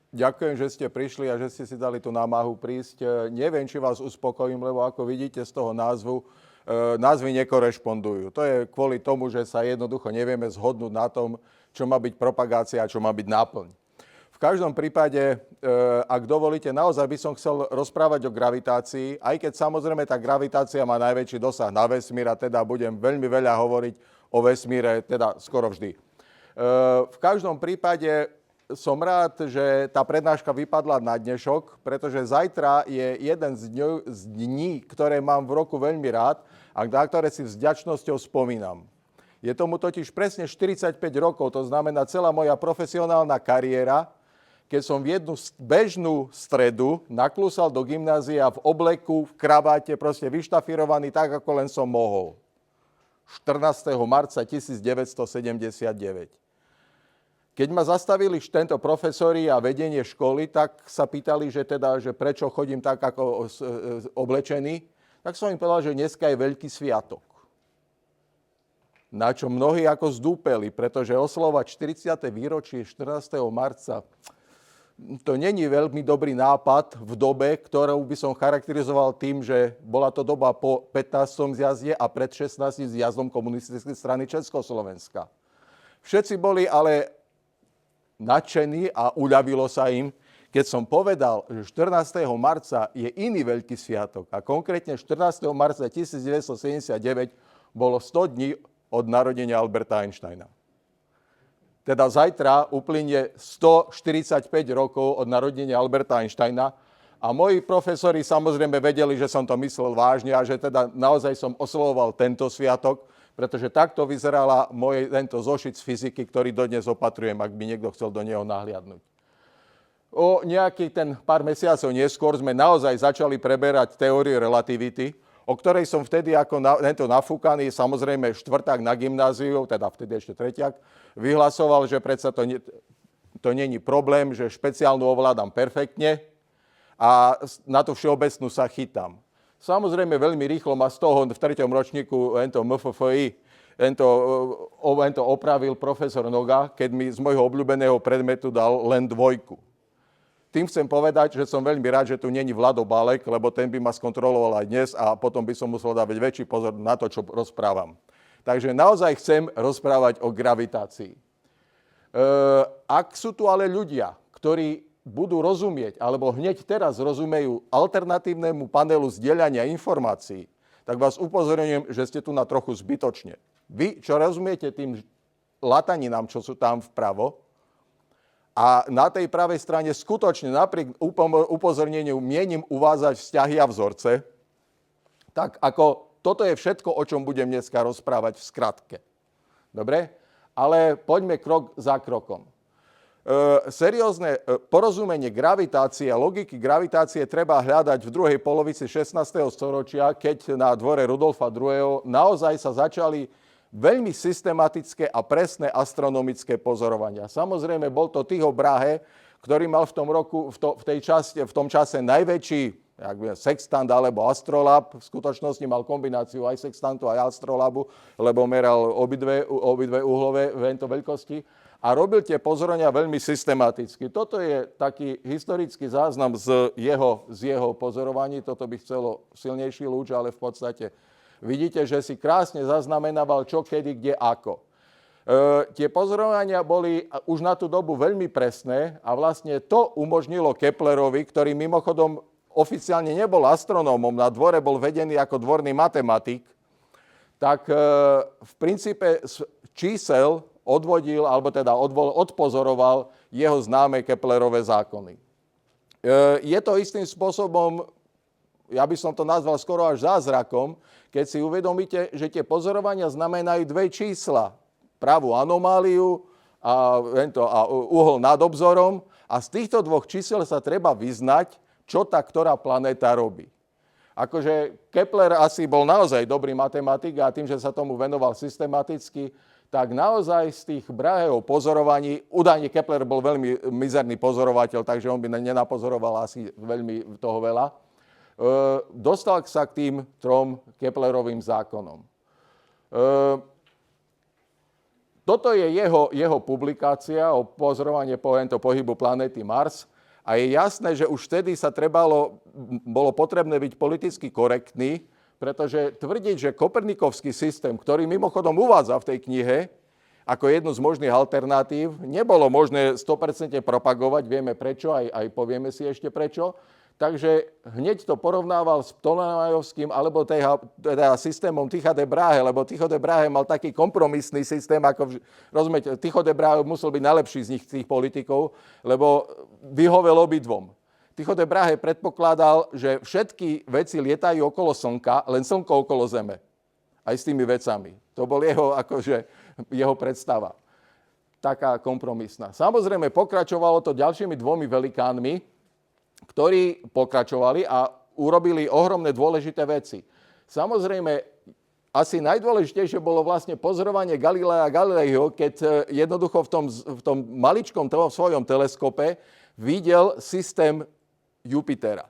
Ďakujem, že ste prišli a že ste si dali tú námahu prísť. Neviem, či vás uspokojím, lebo ako vidíte z toho názvu, názvy nekorešpondujú. To je kvôli tomu, že sa jednoducho nevieme zhodnúť na tom, čo má byť propagácia a čo má byť náplň. V každom prípade, ak dovolíte, naozaj by som chcel rozprávať o gravitácii, aj keď samozrejme tá gravitácia má najväčší dosah na vesmír a teda budem veľmi veľa hovoriť o vesmíre, teda skoro vždy. V každom prípade som rád, že tá prednáška vypadla na dnešok, pretože zajtra je jeden z dní, ktoré mám v roku veľmi rád a na ktoré si s vďačnosťou spomínam. Je tomu totiž presne 45 rokov, to znamená celá moja profesionálna kariéra, keď som v jednu bežnú stredu naklúsal do gymnázia v obleku, v kraváte, proste vyštafírovaný tak, ako len som mohol. 14. marca 1979. Keď ma zastavili tento profesori a vedenie školy, tak sa pýtali, že prečo chodím tak ako oblečený, tak som im povedal, že dneska je veľký sviatok. Na čo mnohí ako zdúpeli, pretože oslovať 40. výročie 14. marca, to není veľmi dobrý nápad v dobe, ktorú by som charakterizoval tým, že bola to doba po 15. zjazde a pred 16. zjazdom komunistickej strany Československa. Všetci boli ale nadšení a uľavilo sa im, keď som povedal, že 14. marca je iný veľký sviatok a konkrétne 14. marca 1979 bolo 100 dní od narodenia Alberta Einsteina. Teda zajtra uplynie 145 rokov od narodenia Alberta Einsteina a moji profesori samozrejme vedeli, že som to myslel vážne a že teda naozaj som oslovoval tento sviatok, pretože takto vyzerala tento zošit z fyziky, ktorý dodnes opatrujem, ak by niekto chcel do neho nahliadnúť. O nejaký pár mesiacov neskôr sme naozaj začali preberať teóriu relativity, o ktorej som vtedy ako tento nafúkaný, samozrejme štvrták na gymnáziu, teda vtedy ešte tretiak, vyhlasoval, že predsa to není problém, že špeciálnu ovládam perfektne a na tú všeobecnú sa chytám. Samozrejme, veľmi rýchlo ma z toho v 3. ročníku MFFI opravil profesor Noga, keď mi z môjho obľúbeného predmetu dal len 2. Tým chcem povedať, že som veľmi rád, že tu není Vlado Balek, lebo ten by ma skontroloval aj dnes a potom by som musel dávať väčší pozor na to, čo rozprávam. Takže naozaj chcem rozprávať o gravitácii. Ak sú tu ale ľudia, ktorí budú rozumieť, alebo hneď teraz rozumejú alternatívnemu panelu zdieľania informácií, tak vás upozorňujem, že ste tu na trochu zbytočne. Vy, čo rozumiete tým lataninám, čo sú tam vpravo, a na tej pravej strane skutočne napriek upozorneniu mienim uvázať vzťahy a vzorce, tak ako toto je všetko, o čom budem dneska rozprávať v skratke. Dobre? Ale poďme krok za krokom. Seriózne porozumenie gravitácie a logiky gravitácie treba hľadať v druhej polovici 16. storočia, keď na dvore Rudolfa II. Naozaj sa začali veľmi systematické a presné astronomické pozorovania. Samozrejme, bol to Tycho Brahe, ktorý mal v tom čase najväčší sextant alebo astrolab. V skutočnosti mal kombináciu aj sextantu, aj astrolabu, lebo meral obidve uhlové veľkosti. A robil tie pozorovania veľmi systematicky. Toto je taký historický záznam z jeho pozorovaní. Toto by chcelo silnejší lúč, ale v podstate vidíte, že si krásne zaznamenával čo, kedy, kde, ako. Tie pozorovania boli už na tú dobu veľmi presné a vlastne to umožnilo Keplerovi, ktorý mimochodom oficiálne nebol astronómom, na dvore bol vedený ako dvorný matematik, tak v princípe z čísel odvodil, alebo teda odpozoroval jeho známe Keplerové zákony. Je to istým spôsobom, ja by som to nazval skoro až zázrakom, keď si uvedomíte, že tie pozorovania znamenajú 2 čísla. Pravú anomáliu a uhol nad obzorom. A z týchto 2 čísel sa treba vyznať, čo tá ktorá planéta robí. Akože Kepler asi bol naozaj dobrý matematik a tým, že sa tomu venoval systematicky, tak naozaj z tých Braheho pozorovaní, údajne Kepler bol veľmi mizerný pozorovateľ, takže on by nenapozoroval asi veľmi toho veľa, dostal sa k tým 3 Keplerovým zákonom. Toto je jeho publikácia o pozorovanie pohybu planéty Mars. A je jasné, že už vtedy bolo potrebné byť politicky korektný, pretože tvrdiť, že kopernikovský systém, ktorý mimochodom uvádza v tej knihe ako jednu z možných alternatív, nebolo možné 100% propagovať, vieme prečo, aj povieme si ešte prečo. Takže hneď to porovnával s Ptolemajovským alebo teda systémom Tycha de Brahe, lebo Tycho de Brahe mal taký kompromisný systém, ako rozumiete, Tycho de Brahe musel byť najlepší z nich, tých politikov, lebo vyhovel obidvom. Tycho de Brahe predpokladal, že všetky veci lietajú okolo Slnka, len Slnko okolo Zeme. Aj s tými vecami. To bol jeho predstava. Taká kompromisná. Samozrejme, pokračovalo to ďalšími dvomi velikánmi, ktorí pokračovali a urobili ohromné dôležité veci. Samozrejme, asi najdôležitejšie bolo vlastne pozorovanie Galilea Galileiho, keď jednoducho v tom maličkom svojom teleskope videl systém Jupitera.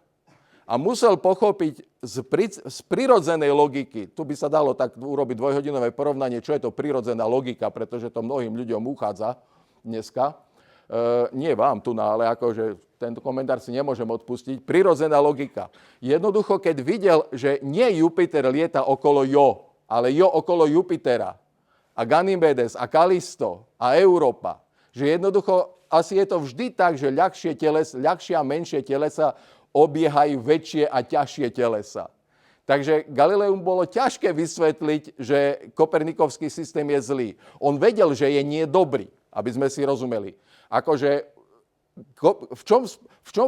A musel pochopiť z prirodzenej logiky, tu by sa dalo tak urobiť dvojhodinové porovnanie, čo je to prirodzená logika, pretože to mnohým ľuďom uchádza dneska. Nie vám tu, ale akože tento komentár si nemôžem odpustiť. Prirodzená logika. Jednoducho, keď videl, že nie Jupiter lieta okolo Jo, ale Jo okolo Jupitera a Ganymedes a Kalisto a Európa, že jednoducho asi je to vždy tak, že ľahšie a menšie telesa obiehajú väčšie a ťažšie telesa. Takže Galileum bolo ťažké vysvetliť, že kopernikovský systém je zlý. On vedel, že je nie dobrý, aby sme si rozumeli. Akože, v čom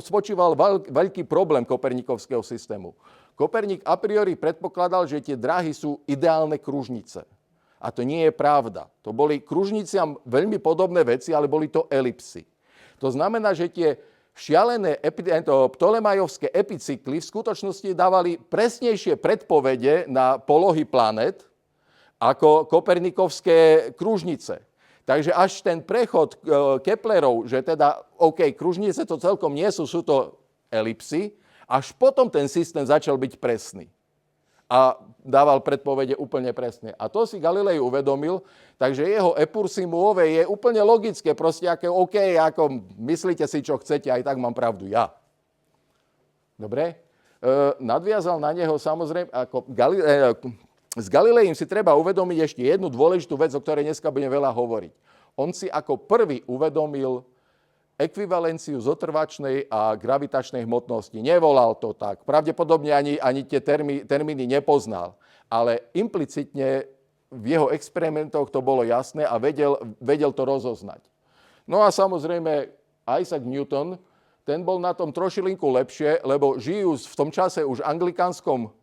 spočíval veľký problém kopernikovského systému? Kopernik a priori predpokladal, že tie dráhy sú ideálne kružnice. A to nie je pravda. To boli kružniciam veľmi podobné veci, ale boli to elipsy. To znamená, že tie šialené ptolemajovské epicykly v skutočnosti dávali presnejšie predpovede na polohy planet ako kopernikovské kružnice. Takže až ten prechod Keplerov, že teda, kružnice to celkom nie sú to elipsy, až potom ten systém začal byť presný. A dával predpovede úplne presne. A to si Galilei uvedomil, takže jeho epursimuove je úplne logické, proste ako myslíte si, čo chcete, aj tak mám pravdu ja. Dobre? Nadviazal na neho samozrejme, s Galileím si treba uvedomiť ešte jednu dôležitú vec, o ktorej dneska budem veľa hovoriť. On si ako prvý uvedomil ekvivalenciu zotrvačnej a gravitačnej hmotnosti. Nevolal to tak. Pravdepodobne ani tie termíny nepoznal. Ale implicitne v jeho experimentoch to bolo jasné a vedel to rozoznať. No a samozrejme Isaac Newton, ten bol na tom trošilinku lepšie, lebo žijúc v tom čase už anglikánskom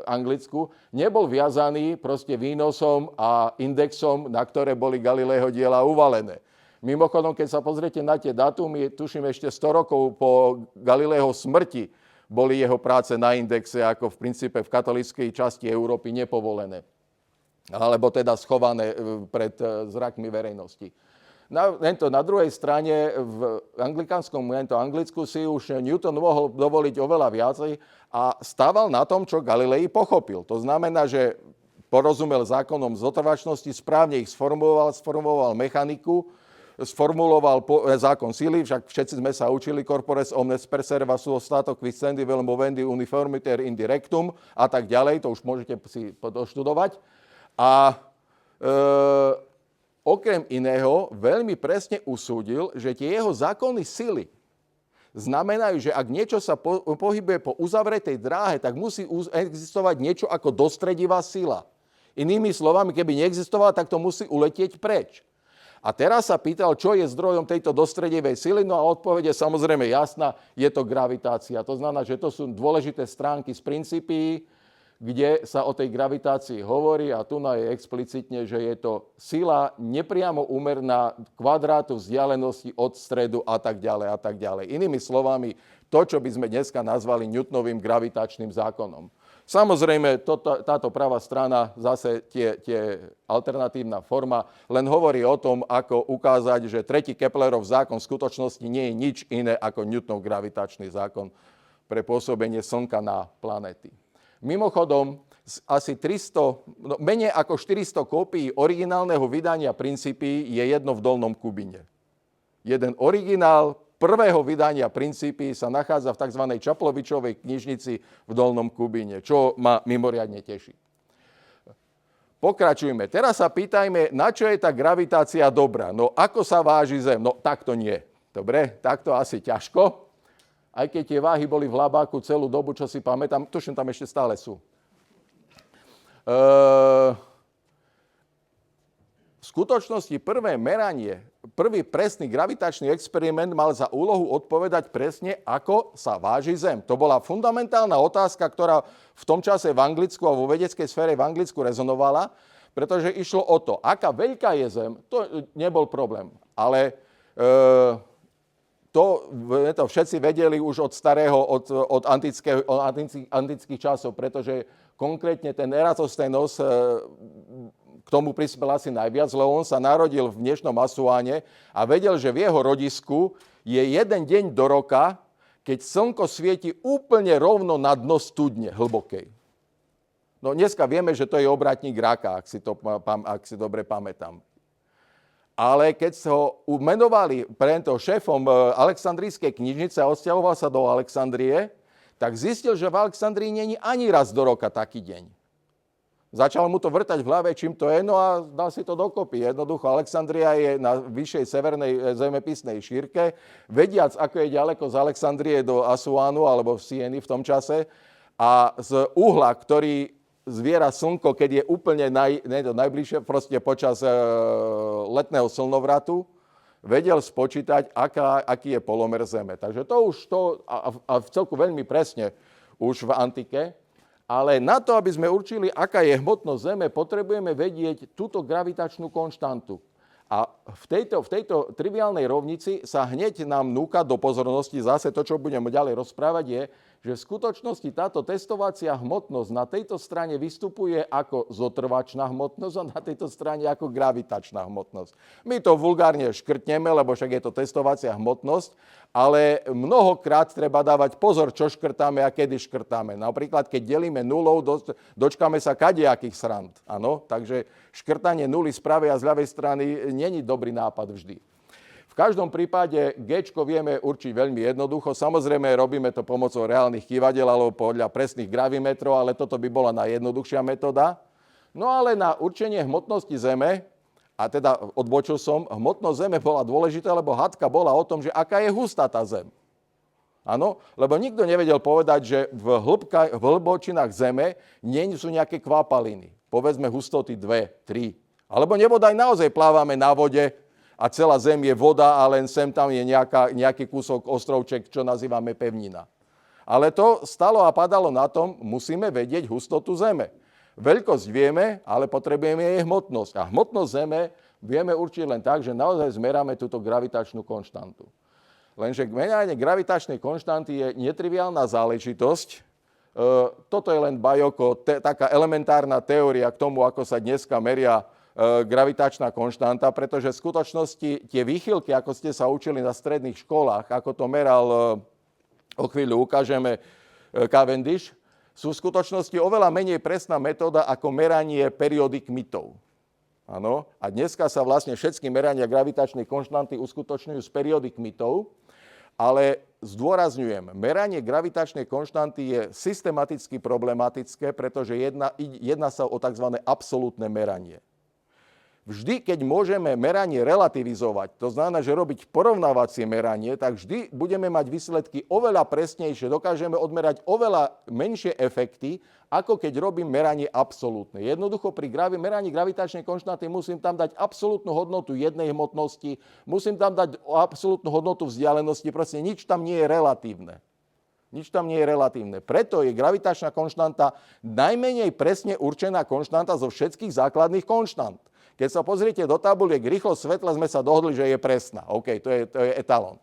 Anglicku, nebol viazaný proste výnosom a indexom, na ktoré boli Galileiho diela uvalené. Mimochodom, keď sa pozriete na tie dátumy, tuším ešte 100 rokov po Galileiho smrti boli jeho práce na indexe, ako v princípe v katolíckej časti Európy nepovolené. Alebo teda schované pred zrakmi verejnosti. Na druhej strane v anglikánskom Anglicku si už Newton mohol dovoliť oveľa viacej a stával na tom, čo Galilei pochopil. To znamená, že porozumel zákonom zotrvačnosti, správne ich sformuloval mechaniku, sformuloval zákon sily, však všetci sme sa učili corpores omnes perserva suo stato quis sendi vel movendi uniformiter indirectum a tak ďalej, to už môžete si doštudovať. A okrem iného veľmi presne usúdil, že tie jeho zákony sily znamenajú, že ak niečo sa pohybuje po uzavretej dráhe, tak musí existovať niečo ako dostredivá sila. Inými slovami, keby neexistovala, tak to musí uletieť preč. A teraz sa pýtal, čo je zdrojom tejto dostredivej sily, no a odpovede je samozrejme jasná, je to gravitácia. To znamená, že to sú dôležité stránky z Principii, kde sa o tej gravitácii hovorí a tu je explicitne, že je to sila nepriamo úmerná kvadrátu vzdialenosti od stredu a tak ďalej a tak ďalej. Inými slovami, to, čo by sme dneska nazvali Newtonovým gravitačným zákonom. Samozrejme, táto pravá strana, zase tie alternatívna forma, len hovorí o tom, ako ukázať, že tretí Keplerov zákon v skutočnosti nie je nič iné ako Newtonov gravitačný zákon pre pôsobenie Slnka na planéty. Mimochodom, asi menej ako 400 kópií originálneho vydania Principii je jedno v Dolnom Kubine. Jeden originál prvého vydania Princípy sa nachádza v tzv. Čaplovičovej knižnici v Dolnom Kubíne, čo ma mimoriadne teší. Pokračujme. Teraz sa pýtajme, na čo je tá gravitácia dobrá. No ako sa váži Zem? No takto nie. Dobre, takto asi ťažko. Aj keď tie váhy boli v Labáku celú dobu, čo si pamätám, tuším, tam ešte stále sú. V skutočnosti prvé meranie, prvý presný gravitačný experiment mal za úlohu odpovedať presne, ako sa váži Zem. To bola fundamentálna otázka, ktorá v tom čase v Anglicku a vo vedeckej sfére v Anglicku rezonovala, pretože išlo o to, aká veľká je Zem, to nebol problém. Ale to všetci vedeli už od starého, od antických časov, pretože konkrétne ten Eratosthenos k tomu prispel asi najviac, lebo on sa narodil v dnešnom Asuáne a vedel, že v jeho rodisku je jeden deň do roka, keď slnko svieti úplne rovno na dno studne hlbokej. No dneska vieme, že to je obratník raka, ak si dobre pamätám. Ale keď sa ho menovali šéfom Alexandrijskej knižnice a odsťahoval sa do Alexandrie, tak zistil, že v Alexandrii není ani raz do roka taký deň. Začal mu to vrtať v hlave, čím to je, no a dal si to dokopy. Jednoducho, Alexandria je na vyššej severnej zemepisnej šírke. Vediac, ako je ďaleko z Alexandrie do Asuánu alebo v Sieny v tom čase, a z uhla, ktorý zviera slnko, keď je úplne najbližšie, proste počas letného slnovratu, vedel spočítať, aký je polomer Zeme. Takže to už a v celku veľmi presne už v antike. Ale na to, aby sme určili, aká je hmotnosť Zeme, potrebujeme vedieť túto gravitačnú konštantu. A v tejto triviálnej rovnici sa hneď nám núka do pozornosti, zase to, čo budeme ďalej rozprávať, je, že v skutočnosti táto testovacia hmotnosť na tejto strane vystupuje ako zotrvačná hmotnosť a na tejto strane ako gravitačná hmotnosť. My to vulgárne škrtneme, lebo však je to testovacia hmotnosť, ale mnohokrát treba dávať pozor, čo škrtáme a kedy škrtáme. Napríklad, keď delíme nulou, dočkáme sa kadejakých srand. Áno? Takže škrtanie nuly z pravej a z ľavej strany není dobrý nápad vždy. V každom prípade G-čko vieme určiť veľmi jednoducho. Samozrejme, robíme to pomocou reálnych kývadiel alebo podľa presných gravimetrov, ale toto by bola najjednoduchšia metóda. No ale na určenie hmotnosti Zeme, a teda odbočil som, hmotnosť Zeme bola dôležitá, lebo hádka bola o tom, že aká je hustá tá Zem. Áno, lebo nikto nevedel povedať, že v hlbočinách Zeme nie sú nejaké kvapaliny. Povedzme hustoty 2, 3. Alebo nebodaj naozaj plávame na vode, a celá Zem je voda a len sem tam je nejaký kúsok ostrovček, čo nazývame pevnina. Ale to stalo a padalo na tom, musíme vedieť hustotu Zeme. Veľkosť vieme, ale potrebujeme jej hmotnosť. A hmotnosť Zeme vieme určiť len tak, že naozaj zmeráme túto gravitačnú konštantu. Lenže meranie gravitačnej konštanty je netriviálna záležitosť. Toto je len bajoko, taká elementárna teória k tomu, ako sa dneska meria gravitačná konštanta, pretože v skutočnosti tie výchylky, ako ste sa učili na stredných školách, ako to meral, o chvíľu ukážeme, Cavendish, sú v skutočnosti oveľa menej presná metóda ako meranie periódy kmitov. Áno? A dneska sa vlastne všetky merania gravitačnej konštanty uskutočňujú z periódy kmitov, ale zdôrazňujem, meranie gravitačnej konštanty je systematicky problematické, pretože jedná sa o tzv. Absolútne meranie. Vždy, keď môžeme meranie relativizovať, to znamená, že robiť porovnávacie meranie, tak vždy budeme mať výsledky oveľa presnejšie, dokážeme odmerať oveľa menšie efekty, ako keď robím meranie absolútne. Jednoducho pri meraní gravitačnej konštanty musím tam dať absolútnu hodnotu jednej hmotnosti, musím tam dať absolútnu hodnotu vzdialenosti, proste nič tam nie je relatívne. Nič tam nie je relatívne. Preto je gravitačná konštanta najmenej presne určená konštanta zo všetkých základných konštant. Keď sa pozriete do tabuliek, rýchlosť svetla sme sa dohodli, že je presná. OK, to je etalón.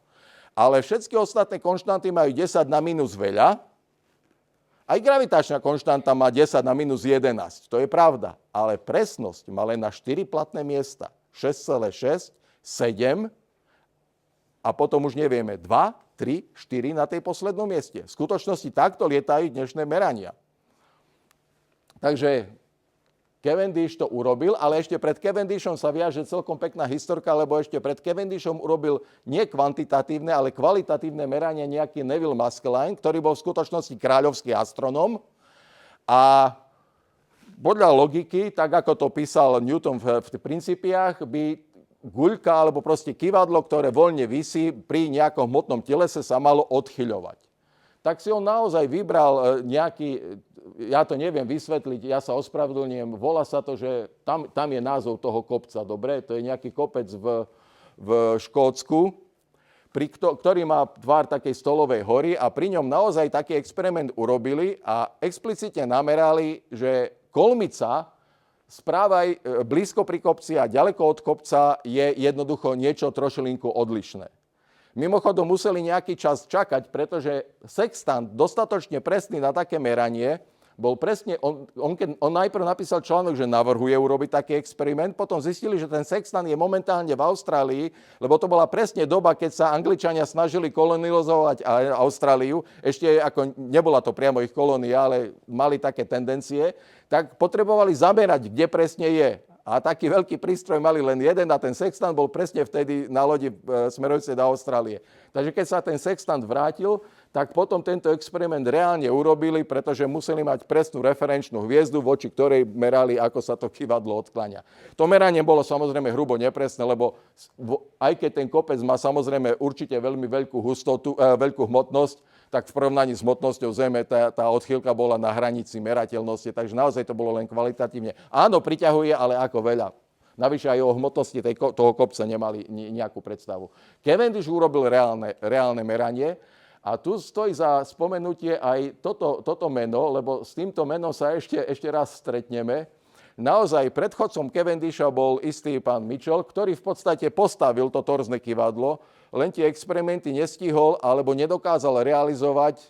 Ale všetky ostatné konštanty majú 10 na minus veľa. Aj gravitačná konštanta má 10 na minus 11. To je pravda. Ale presnosť má len na 4 platné miesta. 6,6, 7 a potom už nevieme 2, 3, 4 na tej poslednom mieste. V skutočnosti takto lietajú dnešné merania. Takže Cavendish to urobil, ale ešte pred Cavendishom sa viaže celkom pekná historka, lebo ešte pred Cavendishom urobil nie kvantitatívne, ale kvalitatívne meranie nejaký Neville Maskelyne, ktorý bol v skutočnosti kráľovský astronóm. A podľa logiky, tak ako to písal Newton v Principiách, by guľka alebo proste kyvadlo, ktoré voľne visí pri nejakom hmotnom telese, sa malo odchyľovať. Tak si on naozaj vybral nejaký, ja to neviem vysvetliť, ja sa ospravedlňujem, volá sa to, že tam je názov toho kopca, dobre, to je nejaký kopec v Škótsku, ktorý má tvár takej stolovej hory a pri ňom naozaj taký experiment urobili a explicitne namerali, že kolmica správaj blízko pri kopci a ďaleko od kopca je jednoducho niečo trošilinku odlišné. Mimochodom museli nejaký čas čakať, pretože sextant dostatočne presný na také meranie bol presne, on najprv napísal článok, že navrhuje urobiť taký experiment, potom zistili, že ten sextant je momentálne v Austrálii, lebo to bola presne doba, keď sa Angličania snažili kolonizovať Austráliu, ešte ako nebola to priamo ich kolónia, ale mali také tendencie, tak potrebovali zamerať, kde presne je. A taký veľký prístroj mali len jeden a ten sextant bol presne vtedy na lodi smerujúcej do Austrálie. Takže keď sa ten sextant vrátil, tak potom tento experiment reálne urobili, pretože museli mať presnú referenčnú hviezdu, voči ktorej merali, ako sa to kyvadlo odkláňa. To meranie bolo samozrejme hrubo nepresné, lebo aj keď ten kopec má samozrejme určite veľmi veľkú hustotu, veľkú hmotnosť, tak v porovnaní s hmotnosťou Zeme tá odchýlka bola na hranici merateľnosti, takže naozaj to bolo len kvalitatívne. Áno, priťahuje, ale ako veľa. Navyše aj o hmotnosti toho kopca nemali nejakú predstavu. Cavendish urobil reálne meranie a tu stojí za spomenutie aj toto meno, lebo s týmto menom sa ešte raz stretneme. Naozaj predchodcom Cavendisha bol istý pán Mitchell, ktorý v podstate postavil to torzné kyvadlo, len tie experimenty nestihol alebo nedokázal realizovať.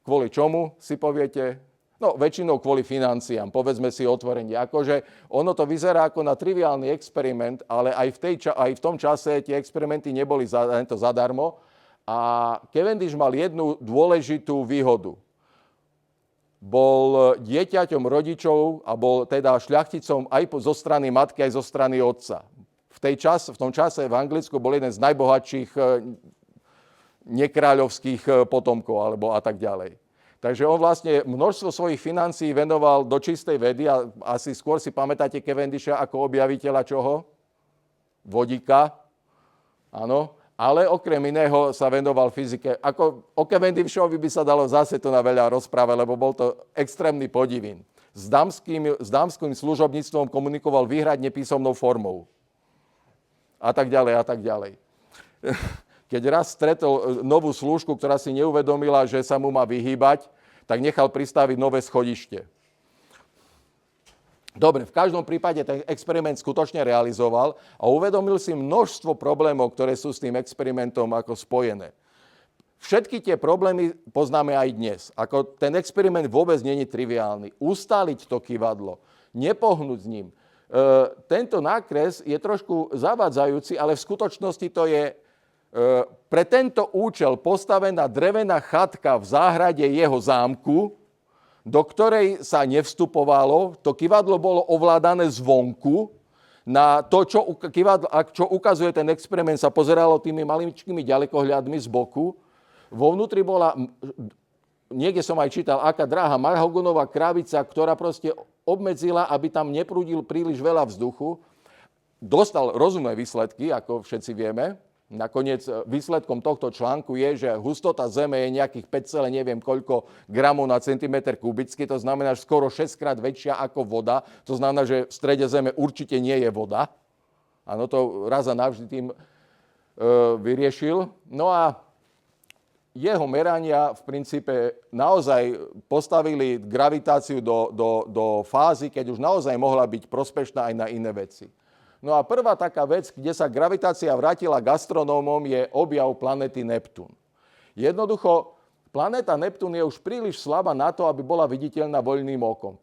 Kvôli čomu, si poviete? No, väčšinou kvôli financiám, povedzme si otvorene. Akože ono to vyzerá ako na triviálny experiment, ale aj v tom čase tie experimenty neboli zadarmo. A Cavendish mal jednu dôležitú výhodu. Bol dieťaťom rodičov a bol teda šľachticom aj zo strany matky, aj zo strany otca. V tom čase v Anglicku bol jeden z najbohatších nekráľovských potomkov alebo a tak ďalej. Takže on vlastne množstvo svojich financií venoval do čistej vedy a asi skôr si pamätáte Cavendisha ako objaviteľa čoho? Vodíka. Áno. Ale okrem iného sa venoval fyzike. Ako o Cavendishovi by sa dalo zase to na veľa rozprávať, lebo bol to extrémny podivín. S dámskym služobníctvom komunikoval výhradne písomnou formou. A tak ďalej, a tak ďalej. Keď raz stretol novú slúžku, ktorá si neuvedomila, že sa mu má vyhýbať, tak nechal pristaviť nové schodište. Dobre, v každom prípade ten experiment skutočne realizoval a uvedomil si množstvo problémov, ktoré sú s tým experimentom ako spojené. Všetky tie problémy poznáme aj dnes. Ako ten experiment vôbec nie je triviálny. Ustáliť to kyvadlo, nepohnúť s ním. Tento nákres je trošku zavádzajúci, ale v skutočnosti to je pre tento účel postavená drevená chatka v záhrade jeho zámku, do ktorej sa nevstupovalo. To kyvadlo bolo ovládané zvonku. Na to, čo ukazuje ten experiment, sa pozeralo tými maličkými ďalekohľadmi z boku. Vo vnútri bola, niekde som aj čítal, aká drahá mahogonová kravica, ktorá proste obmedzila, aby tam neprúdil príliš veľa vzduchu. Dostal rozumné výsledky, ako všetci vieme. Nakoniec výsledkom tohto článku je, že hustota Zeme je nejakých 5, neviem koľko gramov na centimetr kubický. To znamená, že skoro 6-krát väčšia ako voda. To znamená, že v strede Zeme určite nie je voda. Áno, to raz a navždy tým vyriešil. No a jeho merania v princípe naozaj postavili gravitáciu do fázy, keď už naozaj mohla byť prospešná aj na iné veci. No a prvá taká vec, kde sa gravitácia vrátila k astronómom, je objav planéty Neptún. Jednoducho, planéta Neptún je už príliš slabá na to, aby bola viditeľná voľným okom.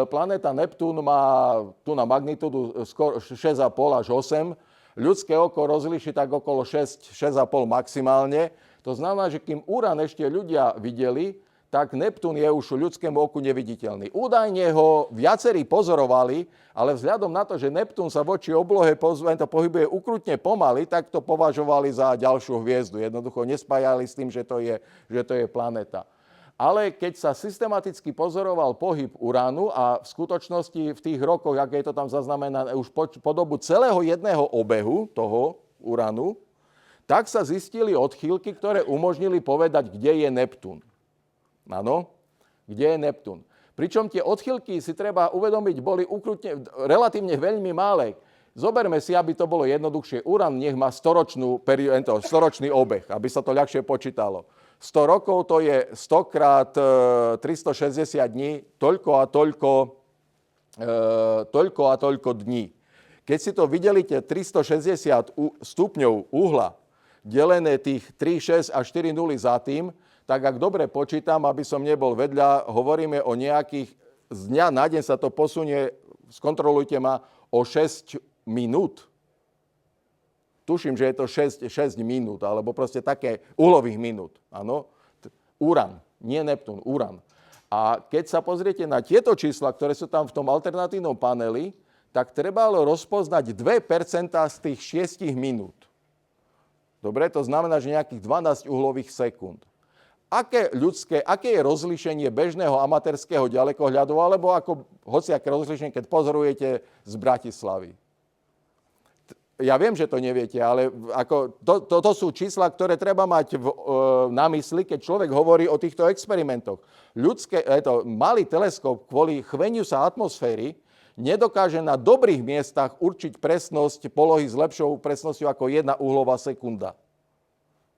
Planéta Neptún má tu na magnitúdu skoro 6,5 až 8. Ľudské oko rozlíši tak okolo 6,5 maximálne. To znamená, že kým Urán ešte ľudia videli, tak Neptún je už ľudskému oku neviditeľný. Údajne ho viacerí pozorovali, ale vzhľadom na to, že Neptún sa voči oblohe pohybuje ukrutne pomaly, tak to považovali za ďalšiu hviezdu. Jednoducho nespájali s tým, že to je planéta. Ale keď sa systematicky pozoroval pohyb Uránu a v skutočnosti v tých rokoch, aké je to tam zaznamenané, už po dobu celého jedného obehu toho Uránu, tak sa zistili odchýlky, ktoré umožnili povedať, kde je Neptún. Áno, kde je Neptún. Pričom tie odchýlky, si treba uvedomiť, boli relatívne veľmi malé. Zoberme si, aby to bolo jednoduchšie. Urán nech má storočný obeh, aby sa to ľahšie počítalo. 100 rokov to je 100 krát 360 dní, toľko a toľko dní. Keď si to videlíte 360 stupňov uhla, delené tých 3, 6 a 4 nuly za tým, tak ak dobre počítam, aby som nebol vedľa, hovoríme o nejakých, z dňa na deň sa to posunie, skontrolujte ma, o 6 minút. Tuším, že je to 6 minút, alebo proste také uhlových minút. Áno? Urán, nie Neptún, Urán. A keď sa pozriete na tieto čísla, ktoré sú tam v tom alternatívnom paneli, tak treba rozpoznať 2% z tých 6 minút. Dobre, to znamená, že nejakých 12 uhlových sekúnd. Aké je rozlíšenie bežného amatérskeho ďalekohľadu, alebo ako hociaké rozlíšenie, keď pozorujete z Bratislavy? Ja viem, že to neviete, ale to sú čísla, ktoré treba mať na mysli, keď človek hovorí o týchto experimentoch. Malý teleskop kvôli chveniu sa atmosféry nedokáže na dobrých miestach určiť presnosť polohy s lepšou presnosťou ako 1 uhlová sekunda.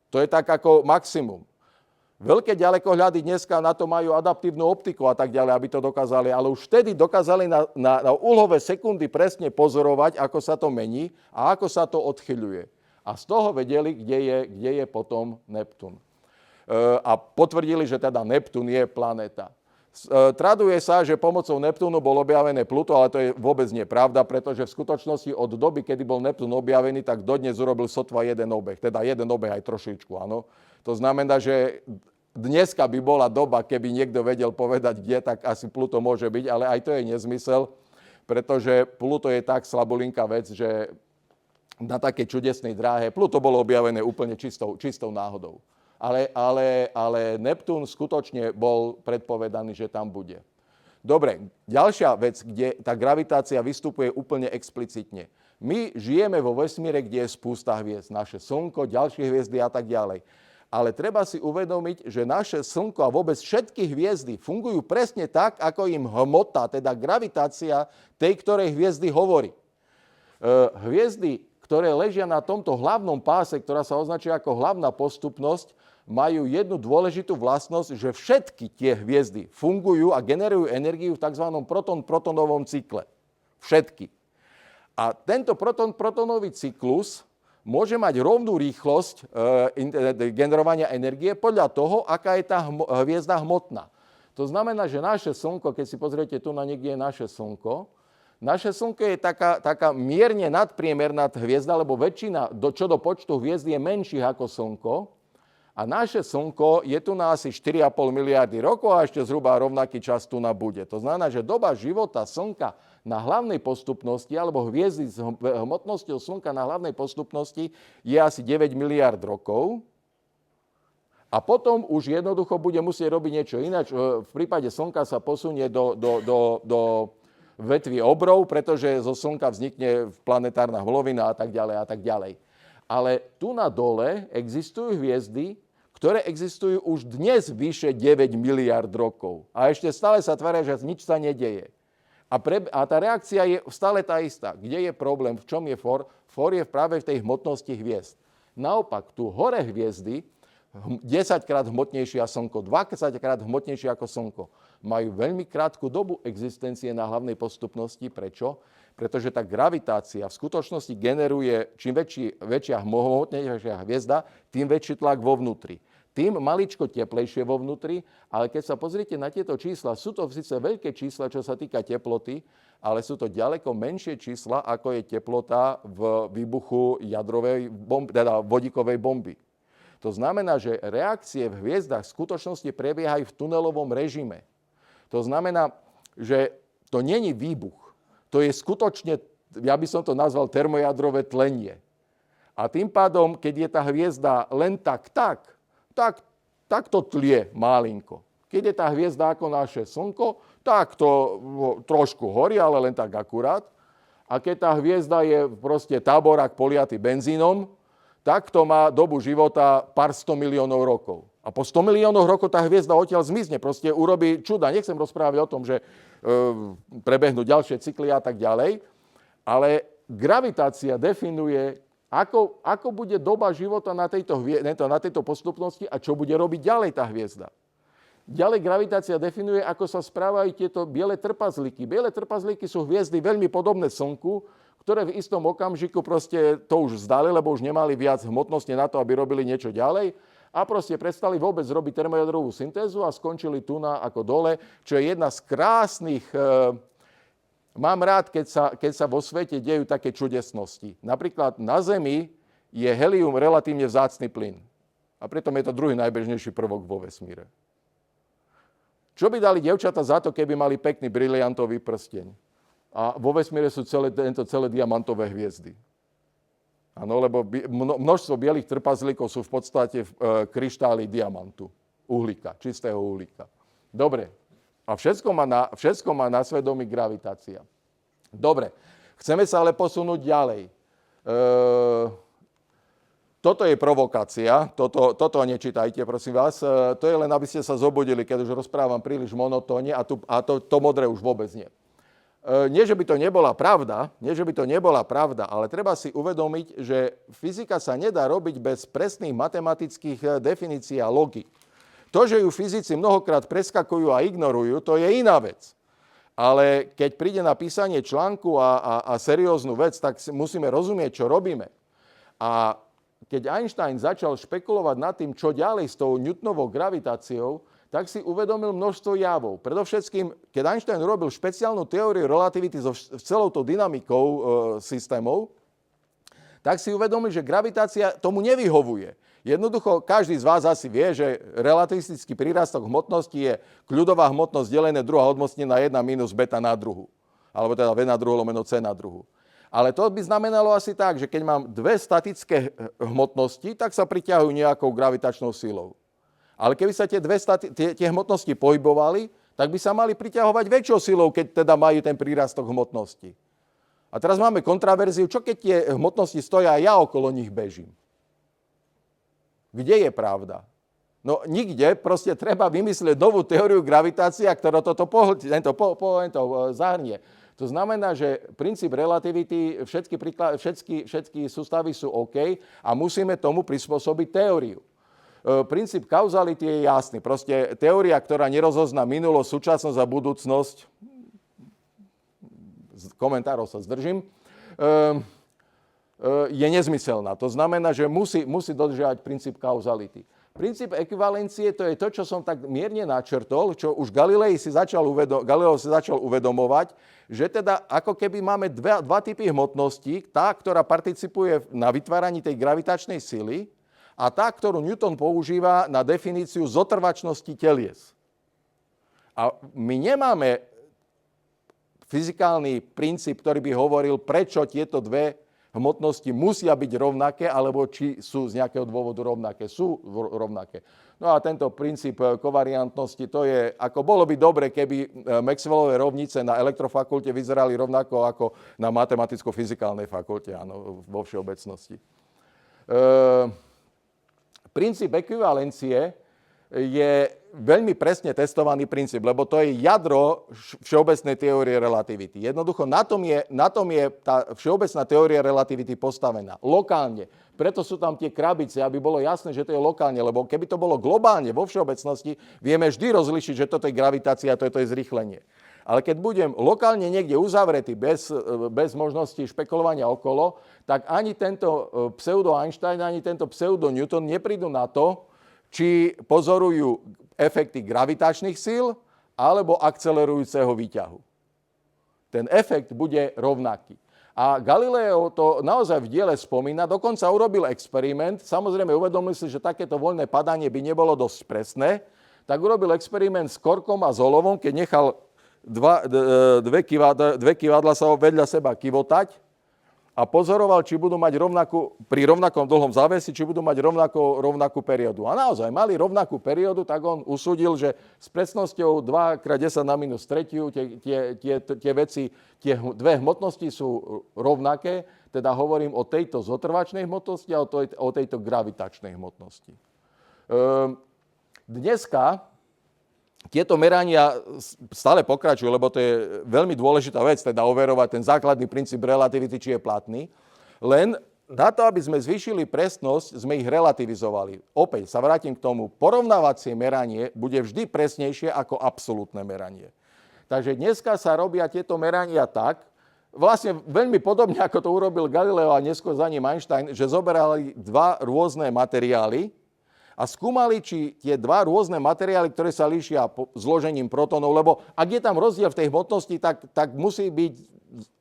To je tak ako maximum. Veľké ďalekohľady dneska na to majú adaptívnu optiku a tak ďalej, aby to dokázali, ale už vtedy dokázali na úhlové sekundy presne pozorovať, ako sa to mení a ako sa to odchyľuje. A z toho vedeli, kde je potom Neptún. A potvrdili, že teda Neptún je planéta. Traduje sa, že pomocou Neptúnu bol objavené Pluto, ale to je vôbec nepravda, pretože v skutočnosti od doby, kedy bol Neptún objavený, tak dodnes urobil sotva jeden obeh. Teda jeden obeh aj trošičku, áno. To znamená, že dneska by bola doba, keby niekto vedel povedať, kde, tak asi Pluto môže byť, ale aj to je nezmysel, pretože Pluto je tak slabolinká vec, že na takej čudesnej dráhe, Pluto bolo objavené úplne čistou náhodou. Ale Neptún skutočne bol predpovedaný, že tam bude. Dobre, ďalšia vec, kde tá gravitácia vystupuje úplne explicitne. My žijeme vo vesmíre, kde je spústa hviezd. Naše Slnko, ďalšie hviezdy a tak ďalej. Ale treba si uvedomiť, že naše Slnko a vôbec všetky hviezdy fungujú presne tak, ako im hmota, teda gravitácia tej, ktorej hviezdy hovorí. Hviezdy, ktoré ležia na tomto hlavnom páse, ktorá sa označuje ako hlavná postupnosť, majú jednu dôležitú vlastnosť, že všetky tie hviezdy fungujú a generujú energiu v tzv. proton-protonovom cykle. Všetky. A tento proton-protonový cyklus môže mať rovnú rýchlosť generovania energie podľa toho, aká je tá hviezda hmotná. To znamená, že naše Slnko, keď si pozriete tu na niekde je naše Slnko je taká mierne nadpriemerná hviezda, lebo väčšina, čo do počtu hviezd je menších ako Slnko. A naše Slnko je tu na asi 4,5 miliardy rokov a ešte zhruba rovnaký čas tu na bude. To znamená, že doba života Slnka na hlavnej postupnosti alebo hviezdy s hmotnosťou Slnka na hlavnej postupnosti je asi 9 miliard rokov. A potom už jednoducho bude musieť robiť niečo ináč. V prípade Slnka sa posunie do vetví obrov, pretože zo Slnka vznikne planetárna hmlovina a tak ďalej a tak ďalej. Ale tu na dole existujú hviezdy, ktoré existujú už dnes vyše 9 miliard rokov. A ešte stále sa tvária, že nič sa nedeje. A tá reakcia je stále tá istá. Kde je problém? V čom je for? For je práve v tej hmotnosti hviezd. Naopak, tu hore hviezdy, 10-krát hmotnejšie ako Slnko, 20-krát hmotnejšie ako Slnko, majú veľmi krátku dobu existencie na hlavnej postupnosti. Prečo? Pretože tá gravitácia v skutočnosti generuje, čím väčšia hmotnejšia hviezda, tým väčší tlak vo vnútri. Tým maličko teplejšie vo vnútri, ale keď sa pozriete na tieto čísla, sú to síce veľké čísla, čo sa týka teploty, ale sú to ďaleko menšie čísla, ako je teplota v výbuchu jadrovej bomby, teda vodíkovej bomby. To znamená, že reakcie v hviezdach v skutočnosti prebiehajú v tunelovom režime. To znamená, že to není výbuch. To je skutočne, ja by som to nazval termojadrové tlenie. A tým pádom, keď je tá hviezda len tak to tlie malinko. Keď je tá hviezda ako naše slnko, tak to trošku horí, ale len tak akurát. A keď tá hviezda je proste táborak poliaty benzínom, tak to má dobu života pár 100 miliónov rokov. A po 100 miliónoch rokov tá hviezda odtiaľ zmizne, proste urobí čuda. Nechcem rozprávať o tom, že prebehnú ďalšie cykly a tak ďalej, ale gravitácia definuje, ako bude doba života na tejto postupnosti a čo bude robiť ďalej tá hviezda. Ďalej gravitácia definuje, ako sa správajú tieto biele trpazlíky. Biele trpazlíky sú hviezdy veľmi podobné Slnku, ktoré v istom okamžiku proste to už vzdali, lebo už nemali viac hmotnosti na to, aby robili niečo ďalej a proste prestali vôbec robiť termojadrovú syntézu a skončili tu ako dole, čo je jedna z krásnych... Mám rád, keď sa vo svete dejú také čudesnosti. Napríklad na Zemi je helium relatívne vzácny plyn. A pritom je to druhý najbežnejší prvok vo vesmíre. Čo by dali dievčatá za to, keby mali pekný briliantový prsteň? A vo vesmíre sú celé diamantové hviezdy. Áno, lebo množstvo bielých trpazlíkov sú v podstate kryštály diamantu, uhlíka, čistého uhlíka. Dobre. A všetko má na svedomí gravitácia. Dobre. Chceme sa ale posunúť ďalej. Toto je provokácia. Toto nečítajte, prosím vás. To je len, aby ste sa zobudili, keď už rozprávam príliš monotónne a to modré už vôbec nie. Nie, že by to nebola pravda, ale treba si uvedomiť, že fyzika sa nedá robiť bez presných matematických definícií a logík. To, že ju fyzici mnohokrát preskakujú a ignorujú, to je iná vec. Ale keď príde na písanie článku a serióznu vec, tak musíme rozumieť, čo robíme. A keď Einstein začal špekulovať nad tým, čo ďalej s tou Newtonovou gravitáciou, tak si uvedomil množstvo javov. Predovšetkým, keď Einstein robil špeciálnu teóriu relativity so celou tou dynamikou systémov, tak si uvedomil, že gravitácia tomu nevyhovuje. Jednoducho, každý z vás asi vie, že relativistický prírastok hmotnosti je kľudová hmotnosť delené druhá odmocnina 1 minus beta na druhu. Alebo teda v na druhu lomeno c na druhu. Ale to by znamenalo asi tak, že keď mám dve statické hmotnosti, tak sa priťahujú nejakou gravitačnou silou. Ale keby sa tie hmotnosti pohybovali, tak by sa mali priťahovať väčšou silou, keď teda majú ten prírastok hmotnosti. A teraz máme kontraverziu, čo keď tie hmotnosti stoja a ja okolo nich bežím? Kde je pravda? No nikde, proste treba vymyslieť novú teóriu gravitácie, ktorá toto zahrnie. To znamená, že princíp relativity, všetky sústavy sú OK a musíme tomu prispôsobiť teóriu. Princíp kauzality je jasný. Proste teória, ktorá nerozozná minulosť, súčasnosť a budúcnosť, komentárov sa zdržím, je nezmyselná. To znamená, že musí dodržiavať princíp kauzality. Princíp ekvivalencie to je to, čo som tak mierne načrtol, čo už Galileo si začal uvedomovať, že teda ako keby máme dva typy hmotnosti, tá, ktorá participuje na vytváraní tej gravitačnej sily, a tá, ktorú Newton používa na definíciu zotrvačnosti telies. A my nemáme fyzikálny princíp, ktorý by hovoril, prečo tieto dve hmotnosti musia byť rovnaké, alebo či sú z nejakého dôvodu rovnaké. Sú rovnaké. No a tento princíp kovariantnosti, to je, ako bolo by dobre, keby Maxwellové rovnice na elektrofakulte vyzerali rovnako ako na matematicko-fyzikálnej fakulte, áno, vo všeobecnosti. Princíp ekvivalencie je veľmi presne testovaný princíp, lebo to je jadro všeobecnej teórie relativity. Jednoducho na tom je tá všeobecná teória relativity postavená. Lokálne. Preto sú tam tie krabice, aby bolo jasné, že to je lokálne, lebo keby to bolo globálne vo všeobecnosti, vieme vždy rozlišiť, že toto je gravitácia a toto je zrýchlenie. Ale keď budem lokálne niekde uzavretý bez možnosti špekulovania okolo, tak ani tento pseudo-Einstein, ani tento pseudo-Newton neprídu na to, či pozorujú efekty gravitačných síl alebo akcelerujúceho výťahu. Ten efekt bude rovnaký. A Galileo to naozaj v diele spomína, dokonca urobil experiment, samozrejme uvedomil si, že takéto voľné padanie by nebolo dosť presné, tak urobil experiment s korkom a s olovom, keď nechal dve kyvadla sa vedľa seba kivotať a pozoroval, či budú mať pri rovnakom dlhom závesi, či budú mať rovnakú periódu. A naozaj mali rovnakú periódu, tak on usúdil, že s presnosťou 2x10⁻³ tie veci, tie dve hmotnosti sú rovnaké, teda hovorím o tejto zotrvačnej hmotnosti a o tejto gravitačnej hmotnosti. Dneska tieto merania stále pokračujú, lebo to je veľmi dôležitá vec, teda overovať ten základný princíp relativity, či je platný. Len na to, aby sme zvýšili presnosť, sme ich relativizovali. Opäť sa vrátim k tomu. Porovnávacie meranie bude vždy presnejšie ako absolútne meranie. Takže dneska sa robia tieto merania tak, vlastne veľmi podobne, ako to urobil Galileo a neskôr za ním Einstein, že zoberali dva rôzne materiály, a skúmali, či tie dva rôzne materiály, ktoré sa líšia zložením protónov, lebo ak je tam rozdiel v tej hmotnosti, tak musí byť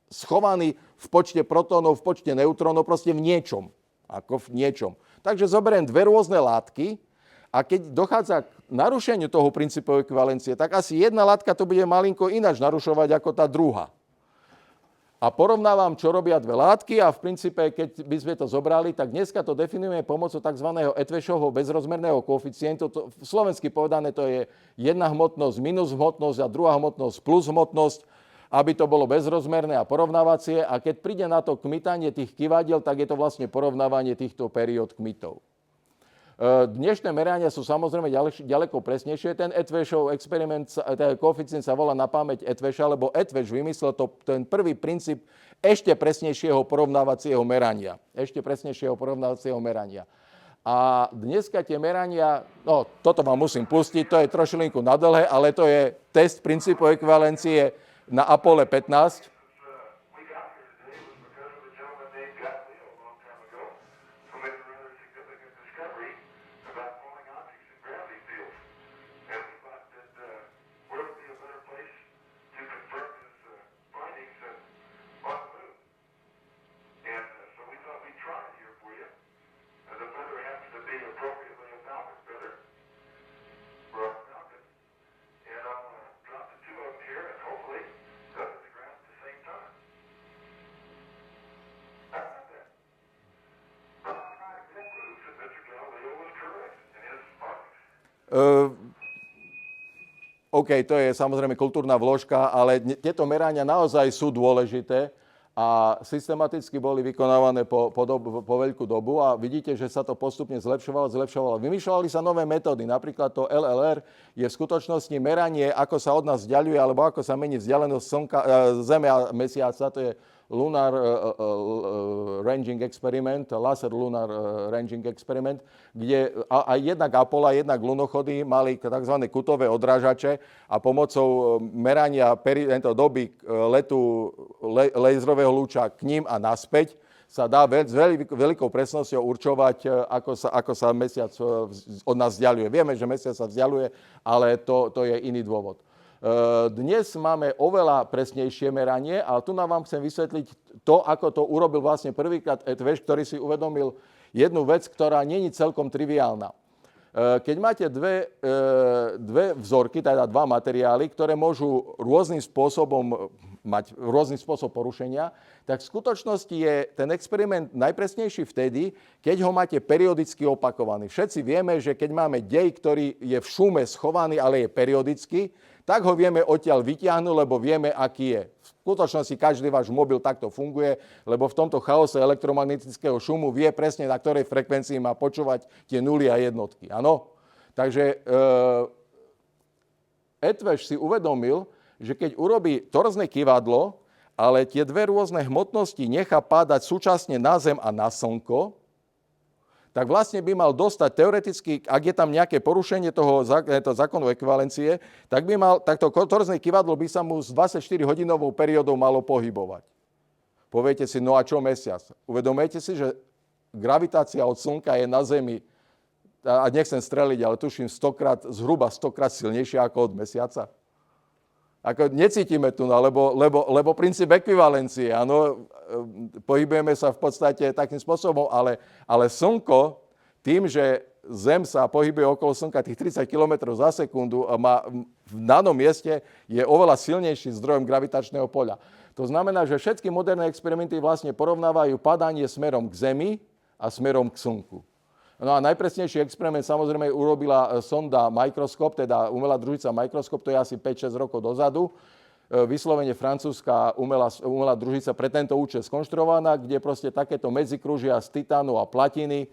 schovaný v počte protónov, v počte neutrónov, proste v niečom. Ako v niečom. Takže zoberiem dve rôzne látky a keď dochádza k narušeniu toho princípu ekvivalencie, tak asi jedna látka to bude malinko ináč narušovať ako tá druhá. A porovnávam, čo robia dve látky a v princípe, keď by sme to zobrali, tak dneska to definujeme pomocou tzv. Etvešovho bezrozmerného koeficientu. Slovensky povedané to je jedna hmotnosť minus hmotnosť a druhá hmotnosť plus hmotnosť, aby to bolo bezrozmerné a porovnávacie. A keď príde na to kmitanie tých kyvadiel, tak je to vlastne porovnávanie týchto periód kmitov. Dnešné merania sú samozrejme ďaleko presnejšie. Ten Etvešov experiment, ten koeficient sa volá na pamäť Etveša, lebo Etveš vymyslel ten prvý princíp ešte presnejšieho porovnávacieho merania. A dneska tie merania, no toto vám musím pustiť, to je trošilinku na dlhé, ale to je test princípu ekvivalencie na Apollo 15. OK, to je samozrejme kultúrna vložka, ale tieto merania naozaj sú dôležité a systematicky boli vykonávané po veľkú dobu a vidíte, že sa to postupne zlepšovalo. Vymýšľali sa nové metódy, napríklad to LLR je v skutočnosti meranie, ako sa od nás vzdialuje alebo ako sa mení vzdialenosť Zeme a Mesiaca, to je Lunar Ranging Experiment, Laser Lunar Ranging Experiment, kde aj jednak Apollo, jednak lunochody mali tzv. Kutové odrážače a pomocou merania doby letu laserového lúča k ním a naspäť sa dá s veľkou presnosťou určovať, ako sa Mesiac od nás vzdialuje. Vieme, že Mesiac sa vzdialuje, ale to je iný dôvod. Dnes máme oveľa presnejšie meranie, ale tu vám chcem vysvetliť to, ako to urobil vlastne prvýkrát Etveš, ktorý si uvedomil jednu vec, ktorá nie je celkom triviálna. Keď máte dve vzorky, teda dva materiály, ktoré môžu rôznym spôsobom mať rôzny spôsob porušenia, tak v skutočnosti je ten experiment najpresnejší vtedy, keď ho máte periodicky opakovaný. Všetci vieme, že keď máme dej, ktorý je v šume schovaný, ale je periodický, tak ho vieme odtiaľ vytiahnuť, lebo vieme, aký je. V skutočnosti každý váš mobil takto funguje, lebo v tomto chaose elektromagnetického šumu vie presne, na ktorej frekvencii má počúvať tie nuly a jednotky. Áno? Takže Etveš si uvedomil, že keď urobí torzné kyvadlo, ale tie dve rôzne hmotnosti nechá pádať súčasne na Zem a na Slnko, tak vlastne by mal dostať teoreticky, ak je tam nejaké porušenie toho zákonu ekvivalencie, tak to torzné kyvadlo by sa mu s 24-hodinovou periódou malo pohybovať. Poviete si, no a čo Mesiac? Uvedomujete si, že gravitácia od Slnka je na Zemi, a nechcem streliť, ale tuším zhruba 100-krát silnejšia ako od Mesiaca? Ako necítime tu, lebo princíp ekvivalencie, áno, pohybujeme sa v podstate takým spôsobom, ale Slnko tým, že Zem sa pohybuje okolo Slnka tých 30 km za sekundu a má v danom mieste je oveľa silnejší zdrojom gravitačného poľa. To znamená, že všetky moderné experimenty vlastne porovnávajú padanie smerom k Zemi a smerom k Slnku. No a najpresnejší experiment samozrejme urobila sonda Microscope, teda umelá družica Microscope, to je asi 5-6 rokov dozadu. Vyslovene francúzska umelá družica pre tento účel skonštruovaná, kde proste takéto medzikružia z titánu a platiny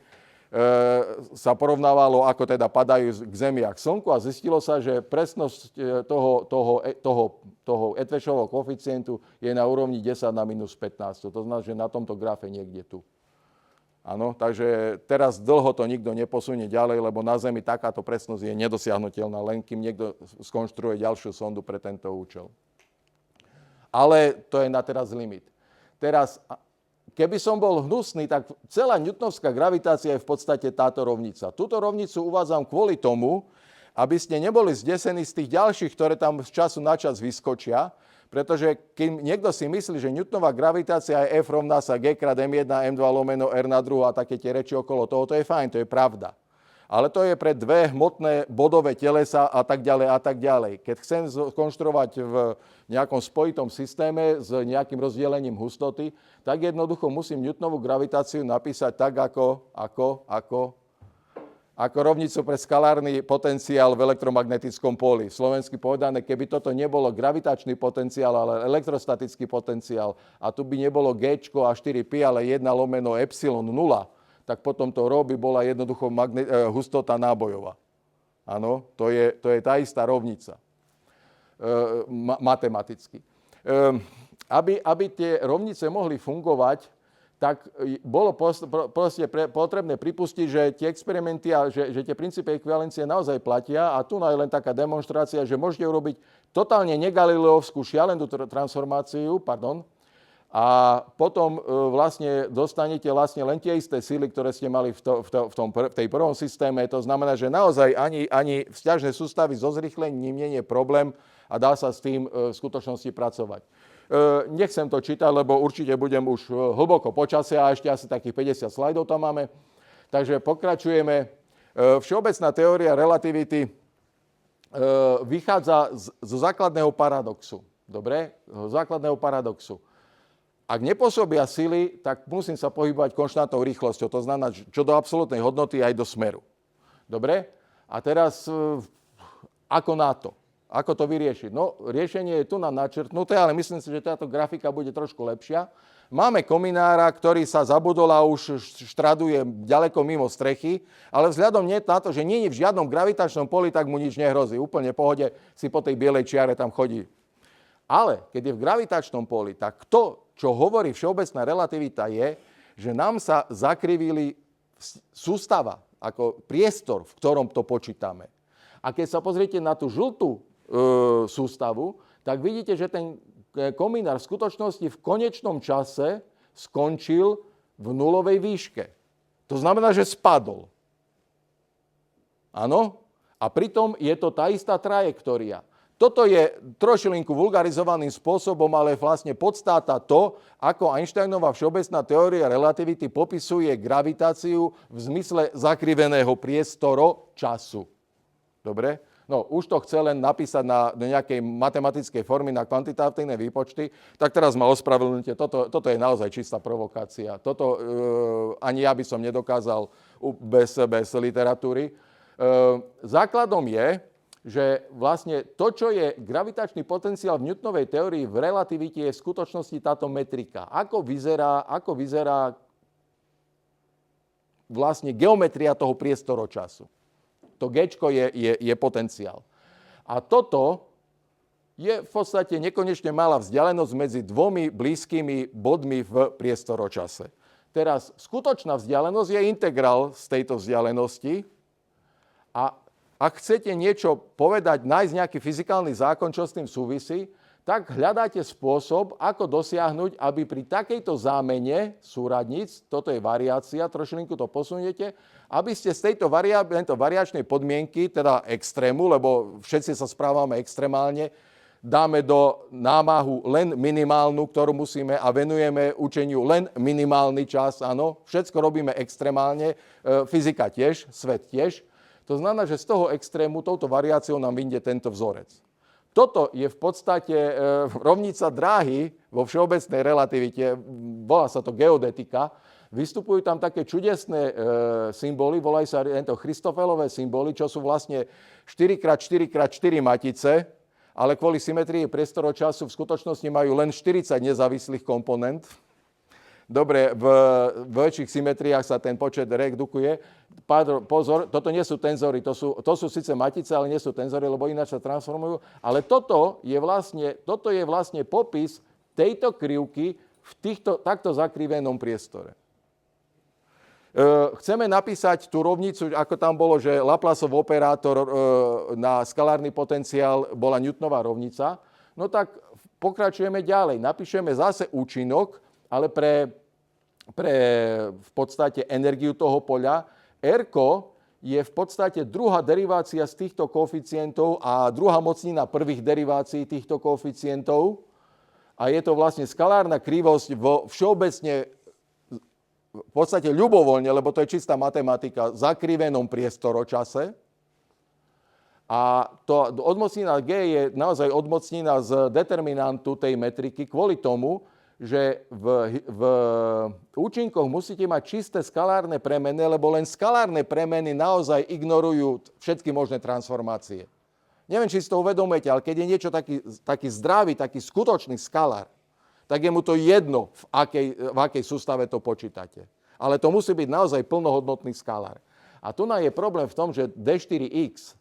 sa porovnávalo, ako teda padajú k Zemi a k Slnku a zistilo sa, že presnosť toho Etweshovho koeficientu je na úrovni 10 na minus 15. To znamená, že na tomto grafe niekde tu. Áno, takže teraz dlho to nikto neposunie ďalej, lebo na Zemi takáto presnosť je nedosiahnuteľná, len kým niekto skonštruuje ďalšiu sondu pre tento účel. Ale to je na teraz limit. Teraz, keby som bol hnusný, tak celá newtonovská gravitácia je v podstate táto rovnica. Túto rovnicu uvádzam kvôli tomu, aby ste neboli zdesení z tých ďalších, ktoré tam z času na čas vyskočia, pretože keď niekto si myslí, že Newtonová gravitácia je F rovná sa G krát M1, M2 lomeno R na druhu a také tie reči okolo toho, to je fajn, to je pravda. Ale to je pre dve hmotné bodové telesa a tak ďalej a tak ďalej. Keď chcem konštruovať v nejakom spojitom systéme s nejakým rozdelením hustoty, tak jednoducho musím Newtonovú gravitáciu napísať tak ako rovnicu pre skalárny potenciál v elektromagnetickom poli. Slovensky povedané, keby toto nebolo gravitačný potenciál, ale elektrostatický potenciál a tu by nebolo G a 4π, ale 1 lomeno epsilon 0, tak potom to ρ by bola jednoducho hustota nábojová. Áno, to je tá istá rovnica matematicky. Aby tie rovnice mohli fungovať, tak bolo potrebné pripustiť, že tie experimenty a že tie princípy ekvivalencie naozaj platia a tu je len taká demonštrácia, že môžete urobiť totálne negalileovskú šialenú transformáciu, a potom vlastne dostanete vlastne len tie isté síly, ktoré ste mali v tej prvom systéme. To znamená, že naozaj ani vzťažné sústavy so zrýchlením nie je problém a dá sa s tým v skutočnosti pracovať. Nechcem to čítať, lebo určite budem už hlboko po čase a ešte asi takých 50 slajdov tam máme. Takže pokračujeme. Všeobecná teória relativity vychádza zo základného paradoxu. Dobre? Základného paradoxu. Ak nepôsobia sily, tak musím sa pohybovať konštantnou rýchlosťou. To znamená, čo do absolútnej hodnoty aj do smeru. Dobre? A teraz ako na to? Ako to vyriešiť? No, riešenie je tu nám načrtnuté, ale myslím si, že táto grafika bude trošku lepšia. Máme kominára, ktorý sa zabudol a už štraduje ďaleko mimo strechy, ale vzhľadom na to, že nie je v žiadnom gravitačnom poli, tak mu nič nehrozí. Úplne v pohode si po tej bielej čiare tam chodí. Ale keď je v gravitačnom poli, tak to, čo hovorí všeobecná relativita, je, že nám sa zakrivili sústava, ako priestor, v ktorom to počítame. A keď sa pozriete na tú žltú sústavu, tak vidíte, že ten kominár v skutočnosti v konečnom čase skončil v nulovej výške. To znamená, že spadol. Áno? A pritom je to tá istá trajektória. Toto je trošilinku vulgarizovaným spôsobom, ale vlastne podstáta to, ako Einsteinova všeobecná teória relativity popisuje gravitáciu v zmysle zakriveného priestoro času. Dobre? No, už to chce len napísať na nejakej matematickej formy, na kvantitatívne výpočty, tak teraz ma ospravedlňujte, toto je naozaj čistá provokácia. Toto ani ja by som nedokázal bez literatúry. Základom je, že vlastne to, čo je gravitačný potenciál v Newtonovej teórii v relativite, je v skutočnosti táto metrika. Ako vyzerá vlastne geometria toho priestoročasu. To G-čko je potenciál. A toto je v podstate nekonečne malá vzdialenosť medzi dvomi blízkymi bodmi v priestoročase. Teraz skutočná vzdialenosť je integrál z tejto vzdialenosti a ak chcete niečo povedať, nájsť nejaký fyzikálny zákon, čo s tým súvisí, tak hľadáte spôsob, ako dosiahnuť, aby pri takejto zámene súradníc, toto je variácia, trošilinku to posuniete, aby ste z tejto variačnej podmienky, teda extrému, lebo všetci sa správame extrémálne, dáme do námahu len minimálnu, ktorú musíme a venujeme učeniu len minimálny čas, áno, všetko robíme extrémálne, fyzika tiež, svet tiež. To znamená, že z toho extrému, touto variáciou nám vyjde tento vzorec. Toto je v podstate rovnica dráhy vo všeobecnej relativite, volá sa to geodetika. Vystupujú tam také čudesné symboly, volajú sa tento Christophelové symboly, čo sú vlastne 4x4x4 matice, ale kvôli symetrii priestoročasu v skutočnosti majú len 40 nezávislých komponent. Dobre, v väčších symetriách sa ten počet redukuje. Pozor, toto nie sú tenzory, to sú síce matice, ale nie sú tenzory, lebo ináč sa transformujú. Ale toto je vlastne popis tejto krivky v takto zakrivenom priestore. Chceme napísať tú rovnicu, ako tam bolo, že Laplaceov operátor na skalárny potenciál bola Newtonová rovnica. No tak pokračujeme ďalej. Napíšeme zase účinok, ale pre v podstate energiu toho poľa. R-ko je v podstate druhá derivácia z týchto koeficientov a druhá mocnina prvých derivácií týchto koeficientov. A je to vlastne skalárna krivosť vo všeobecne v podstate ľubovoľne, lebo to je čistá matematika, zakrivenom priestoročase. A to odmocnina G je naozaj odmocnina z determinantu tej metriky kvôli tomu, že v účinkoch musíte mať čisté skalárne premeny, lebo len skalárne premeny naozaj ignorujú všetky možné transformácie. Neviem, či si to uvedomujete, ale keď je niečo taký zdravý, taký skutočný skalár, tak je mu to jedno, v akej sústave to počítate. Ale to musí byť naozaj plnohodnotný skalár. A tu je problém v tom, že D4X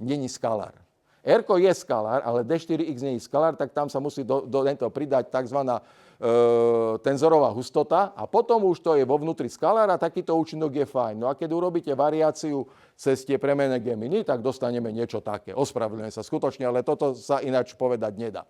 není skalár. R-ko je skalár, ale D4X není skalár, tak tam sa musí do toho pridať tzv. Tenzorová hustota a potom už to je vo vnútri skalára, takýto účinok je fajn. No a keď urobíte variáciu cez tie premenné Geminy, tak dostaneme niečo také. Ospravedlňujem sa skutočne, ale toto sa ináč povedať nedá.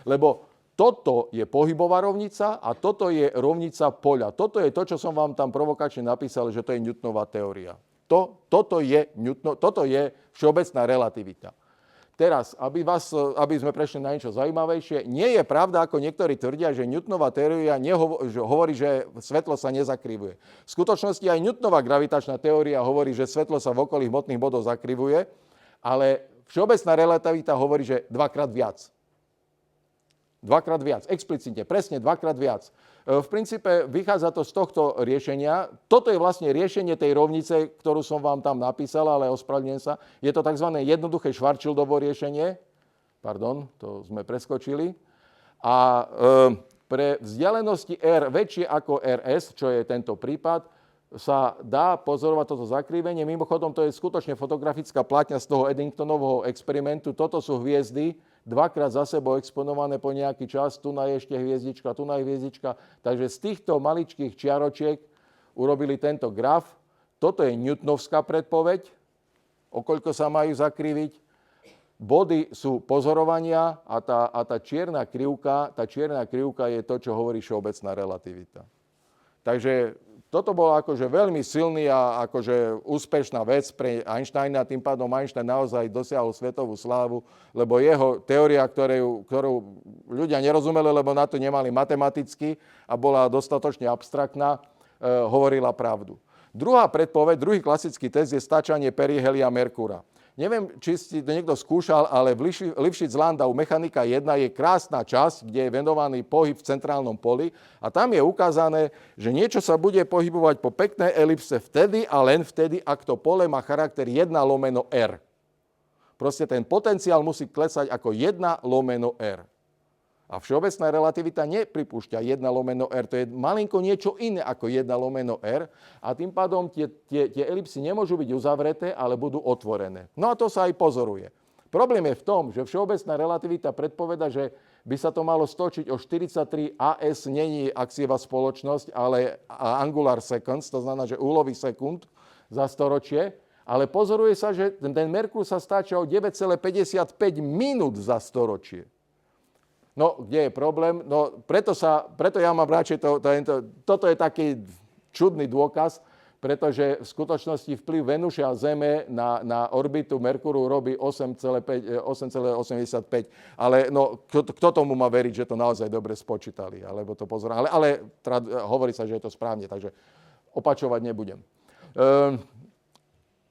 Lebo toto je pohybová rovnica a toto je rovnica poľa. Toto je to, čo som vám tam provokačne napísal, že to je Newtonová teória. Toto je všeobecná relativita. Teraz, aby sme prešli na niečo zaujímavejšie, nie je pravda, ako niektorí tvrdia, že Newtonová teória hovorí, že svetlo sa nezakrivuje. V skutočnosti aj Newtonová gravitačná teória hovorí, že svetlo sa v okolí hmotných bodov zakrivuje, ale všeobecná relativita hovorí, že dvakrát viac. Dvakrát viac, explicitne, presne dvakrát viac. V princípe vychádza to z tohto riešenia. Toto je vlastne riešenie tej rovnice, ktorú som vám tam napísal, ale ospravedlňujem sa. Je to tzv. Jednoduché Schwarzschildovo riešenie. Pardon, to sme preskočili. A pre vzdialenosti R väčšie ako RS, čo je tento prípad, sa dá pozorovať toto zakrivenie. Mimochodom, to je skutočne fotografická platňa z toho Eddingtonovho experimentu. Toto sú hviezdy, dvakrát za sebou exponované po nejaký čas. Tu je ešte hviezdička, tu je hviezdička. Takže z týchto maličkých čiaročiek urobili tento graf. Toto je Newtonovská predpoveď, okoľko sa majú zakriviť. Body sú pozorovania a tá čierna krivka je to, čo hovorí všeobecná relativita. Takže toto bola akože veľmi silný a akože úspešná vec pre Einsteina, tým pádom Einstein naozaj dosiahol svetovú slávu, lebo jeho teória, ktorú ľudia nerozumeli, lebo na to nemali matematicky a bola dostatočne abstraktná, hovorila pravdu. Druhá predpoveď, druhý klasický test je stáčanie perihelia Merkúra. Neviem, či si to niekto skúšal, ale v Lifshitz-Landau mechanika 1 je krásna časť, kde je venovaný pohyb v centrálnom poli a tam je ukázané, že niečo sa bude pohybovať po peknej elipse vtedy a len vtedy, ak to pole má charakter 1/R. Proste ten potenciál musí klesať ako 1/R. A všeobecná relativita nepripúšťa 1/R, to je malinko niečo iné ako 1/R a tým pádom tie elipsy nemôžu byť uzavreté, ale budú otvorené. No a to sa aj pozoruje. Problém je v tom, že všeobecná relativita predpoveda, že by sa to malo stočiť o 43 AS, není axiová spoločnosť, ale angular seconds, to znamená, že úlový sekúnd za storočie, ale pozoruje sa, že ten Merkur sa stáča o 9,55 minút za storočie. No, kde je problém? No, preto ja mám radšej toto je taký čudný dôkaz. pretože v skutočnosti vplyv Venuše a Zeme na orbitu Merkúru robí 8,85. Ale no, kto tomu má veriť, že to naozaj dobre spočítali? Alebo to pozor. Ale hovorí sa, že je to správne, takže opačovať nebudem.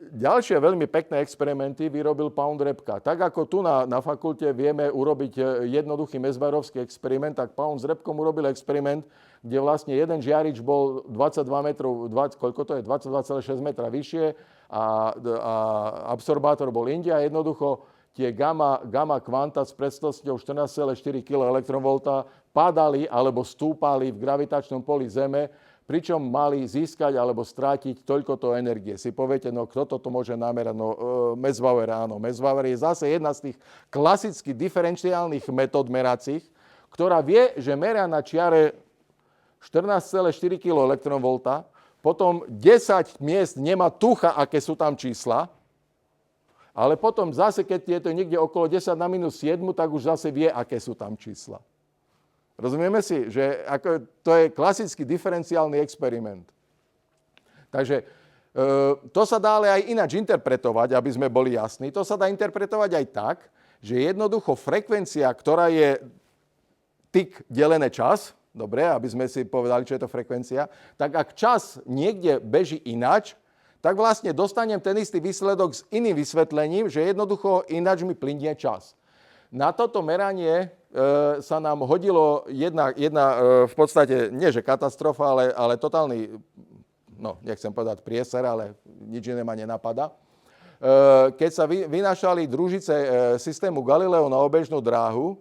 Ďalšie veľmi pekné experimenty vyrobil Pound Repka. Tak ako tu na fakulte vieme urobiť jednoduchý mezbarovský experiment, tak Pound s Repkom urobil experiment, kde vlastne jeden žiarič bol 22 metrov, koľko to je, 22,6 metra vyššie a absorbátor bol inde a jednoducho tie gamma kvanta s presnosťou 14,4 kV padali alebo stúpali v gravitačnom poli Zeme, pričom mali získať alebo strátiť toľkoto energie. Si poviete, no kto toto môže namerať? No Metzbauer, áno. Metzbauer je zase jedna z tých klasických diferenciálnych metód meracích, ktorá vie, že meria na čiare 14,4 kV, potom 10 miest nemá tucha, aké sú tam čísla, ale potom zase, keď je to niekde okolo 10 na minus 7, tak už zase vie, aké sú tam čísla. Rozumieme si, že to je klasický diferenciálny experiment. Takže to sa dá ale aj ináč interpretovať, aby sme boli jasní. To sa dá interpretovať aj tak, že jednoducho frekvencia, ktorá je tik delené čas, dobre, aby sme si povedali, čo je to frekvencia, tak ak čas niekde beží ináč, tak vlastne dostanem ten istý výsledok s iným vysvetlením, že jednoducho ináč mi plynie čas. Na toto meranie sa nám hodilo jedna v podstate, nie že katastrofa, ale totálny, no nechcem povedať prieser, ale nič iné ma nenapadá. Keď sa vynášali družice systému Galileo na obežnú dráhu,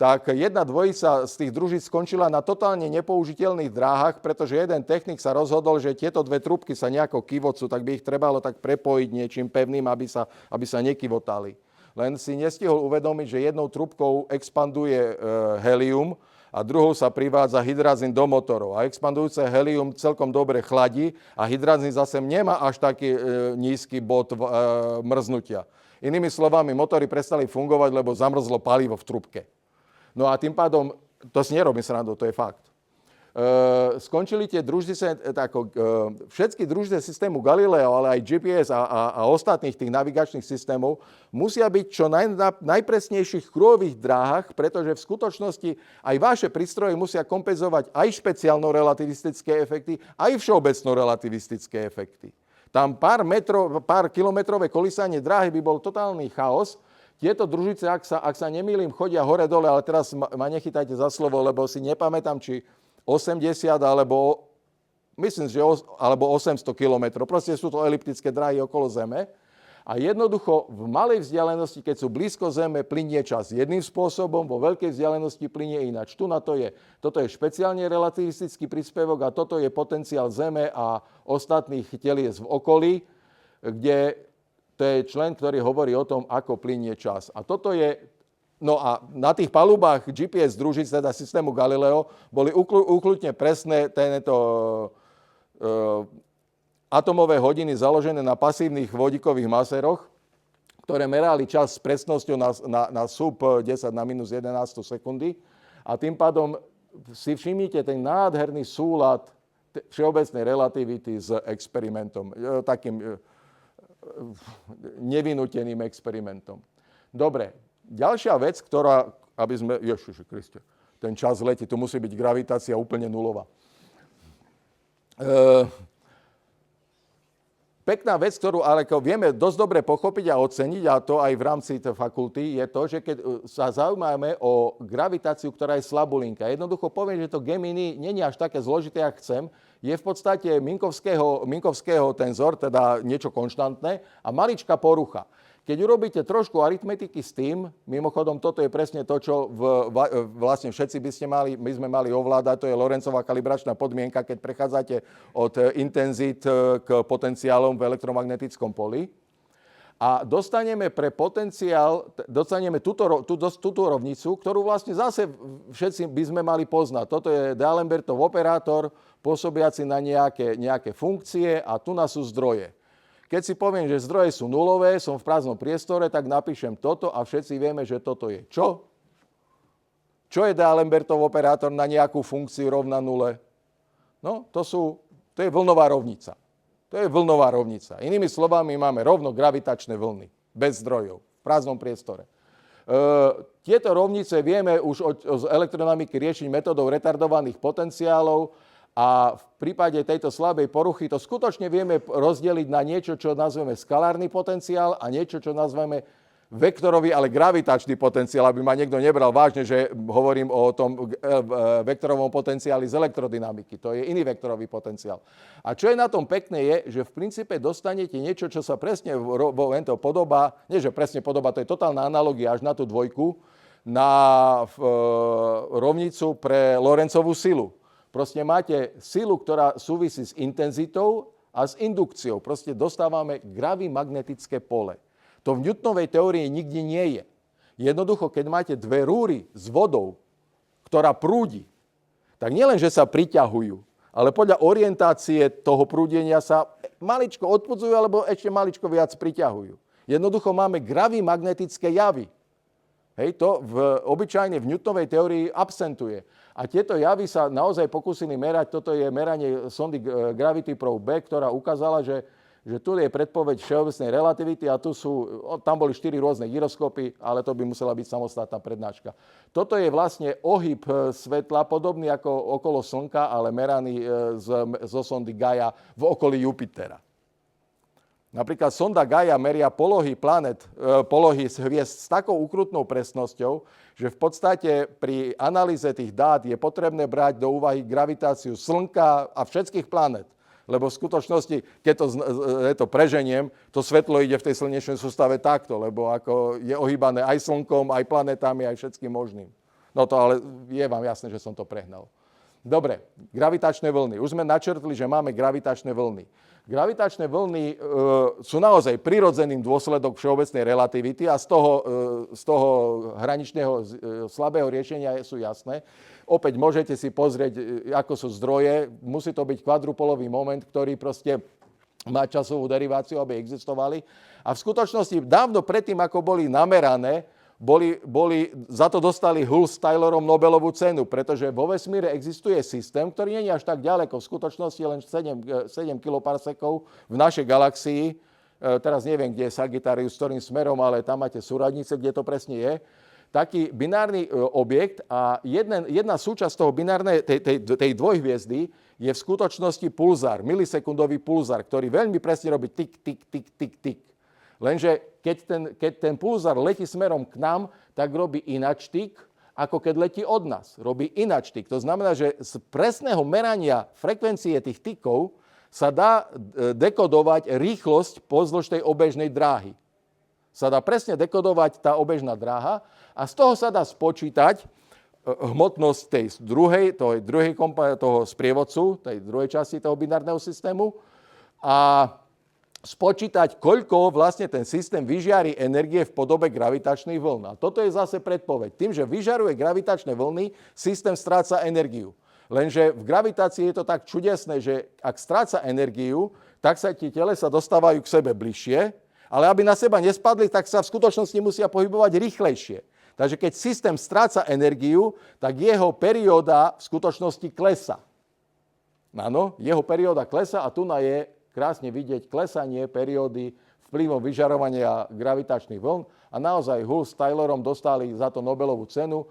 tak jedna dvojica z tých družíc skončila na totálne nepoužiteľných dráhach, pretože jeden technik sa rozhodol, že tieto dve trúbky sa nejako kývocú, tak by ich trebalo tak prepojiť niečím pevným, aby sa nekývotali. Len si nestihol uvedomiť, že jednou trúbkou expanduje helium a druhou sa privádza hydrazín do motorov. A expandujúce helium celkom dobre chladí a hydrazín zase nemá až taký nízky bod mrznutia. Inými slovami, motory prestali fungovať, lebo zamrzlo palivo v trúbke. No a tým pádom, to si nerobím srandu, to je fakt. Skončili tie družice, všetky družice systému Galileo, ale aj GPS a ostatných tých navigačných systémov musia byť čo najpresnejších kruhových dráhach, pretože v skutočnosti aj vaše prístroje musia kompenzovať aj špeciálno-relativistické efekty, aj všeobecno relativistické efekty. Tam pár kilometrové kolísanie dráhy by bol totálny chaos. Tieto družice, ak sa nemýlim, chodia hore-dole, ale teraz ma nechytajte za slovo, lebo si nepamätám, či 80 alebo 800 kilometrov. Proste sú to eliptické dráhy okolo Zeme. A jednoducho v malej vzdialenosti, keď sú blízko Zeme, plynie čas jedným spôsobom, vo veľkej vzdialenosti plynie ináč. Toto je špeciálne relativistický príspevok a toto je potenciál Zeme a ostatných telies v okolí, kde to je člen, ktorý hovorí o tom, ako plynie čas. A toto je... No a na tých palubách GPS družíc, teda systému Galileo, boli úplne presné atomové hodiny založené na pasívnych vodíkových maseroch, ktoré merali čas s presnosťou na sub 10 na minus 11 sekundy. A tým pádom si všimnite ten nádherný súlad všeobecnej relativity s experimentom, takým nevinúteným experimentom. Dobre. Ďalšia vec, ktorá, aby sme... Ježiši Kriste, ten čas letí, tu musí byť gravitácia úplne nulová. Pekná vec, ktorú ale vieme dosť dobre pochopiť a oceniť, a to aj v rámci tej fakulty, je to, že keď sa zaujímame o gravitáciu, ktorá je slabulinka, jednoducho poviem, že to Gemini nie je až také zložité, ako chcem, je v podstate Minkovského tenzor, teda niečo konštantné, a maličká porucha. Keď urobíte trošku aritmetiky s tým, mimochodom toto je presne to, čo vlastne všetci my sme mali ovládať, to je Lorenzová kalibračná podmienka, keď prechádzate od intenzít k potenciálom v elektromagnetickom poli. A dostaneme pre potenciál, túto rovnicu, ktorú vlastne zase všetci by sme mali poznať. Toto je D'Alembertov operátor, pôsobiaci na nejaké funkcie a tu sú zdroje. Keď si poviem, že zdroje sú nulové, som v prázdnom priestore, tak napíšem toto a všetci vieme, že toto je čo? Čo je D'Alembertov operátor na nejakú funkciu rovná nule? No, to je vlnová rovnica. To je vlnová rovnica. Inými slovami, máme rovno gravitačné vlny, bez zdrojov, v prázdnom priestore. Tieto rovnice vieme už z elektrodynamiky riešiť metodou retardovaných potenciálov a v prípade tejto slabej poruchy to skutočne vieme rozdeliť na niečo, čo nazveme skalárny potenciál a niečo, čo nazveme vektorový, ale gravitačný potenciál, aby ma niekto nebral vážne, že hovorím o tom vektorovom potenciáli z elektrodynamiky. To je iný vektorový potenciál. A čo je na tom pekné je, že v princípe dostanete niečo, čo sa presne podobá, nie že presne podobá, to je totálna analogia až na tú dvojku, na rovnicu pre Lorenzovú silu. Proste máte silu, ktorá súvisí s intenzitou a s indukciou. Proste dostávame gravimagnetické pole. To v Newtonovej teórii nikdy nie je. Jednoducho, keď máte dve rúry s vodou, ktorá prúdi, tak nielen, že sa priťahujú, ale podľa orientácie toho prúdenia sa maličko odpudzujú alebo ešte maličko viac priťahujú. Jednoducho máme gravimagnetické javy. Hej, to obyčajne v Newtonovej teórii absentuje. A tieto javy sa naozaj pokúsili merať. Toto je meranie sondy Gravity Probe B, ktorá ukázala, že tu je predpoveď všeobecnej relativity a tam boli 4 rôzne gyroskopy, ale to by musela byť samostatná prednáška. Toto je vlastne ohyb svetla, podobný ako okolo Slnka, ale meraný zo sondy Gaia v okolí Jupitera. Napríklad sonda Gaia meria polohy hviezd s takou ukrutnou presnosťou, že v podstate pri analýze tých dát je potrebné brať do úvahy gravitáciu Slnka a všetkých planet. Lebo v skutočnosti, keď to preženiem, to svetlo ide v tej slnečnej sústave takto, lebo ako je ohýbané aj Slnkom, aj planetami, aj všetkým možným. No to ale je vám jasné, že som to prehnal. Dobre, gravitačné vlny. Už sme načrtli, že máme gravitačné vlny. Gravitačné vlny sú naozaj prirodzeným dôsledok všeobecnej relativity a z toho hraničného slabého riešenia sú jasné. Opäť môžete si pozrieť, ako sú zdroje. Musí to byť kvadrupolový moment, ktorý proste má časovú deriváciu, aby existovali. A v skutočnosti dávno predtým, ako boli namerané, za to dostali Hull s Taylorom Nobelovú cenu, pretože vo vesmíre existuje systém, ktorý nie je až tak ďaleko, v skutočnosti len 7 kiloparsekov v našej galaxii. Teraz neviem, kde je Sagittarius, s ktorým smerom, ale tam máte súradnice, kde to presne je. Taký binárny objekt a jedna súčasť toho tej dvojhviezdy je v skutočnosti pulzár, milisekundový pulzár, ktorý veľmi presne robí tik, tik, tik, tik, tik. Lenže keď ten pulzár letí smerom k nám, tak robí ináč tik, ako keď letí od nás. Robí ináč tik. To znamená, že z presného merania frekvencie tých tikov sa dá dekodovať rýchlosť pozdĺž tej obežnej dráhy. Sa dá presne dekodovať tá obežná dráha a z toho sa dá spočítať hmotnosť toho sprievodcu, tej druhej časti toho binárneho systému a spočítať, koľko vlastne ten systém vyžiari energie v podobe gravitačných vln. A toto je zase predpoveď. Tým, že vyžaruje gravitačné vlny, systém stráca energiu. Lenže v gravitácii je to tak čudesné, že ak stráca energiu, tak sa tie telesa dostávajú k sebe bližšie, ale aby na seba nespadli, tak sa v skutočnosti musia pohybovať rýchlejšie. Takže keď systém stráca energiu, tak jeho perióda v skutočnosti klesá. Áno, jeho perióda klesá a tu je krásne vidieť klesanie periódy vplyvom vyžarovania gravitačných vln a naozaj Hull s Taylorom dostali za to Nobelovú cenu.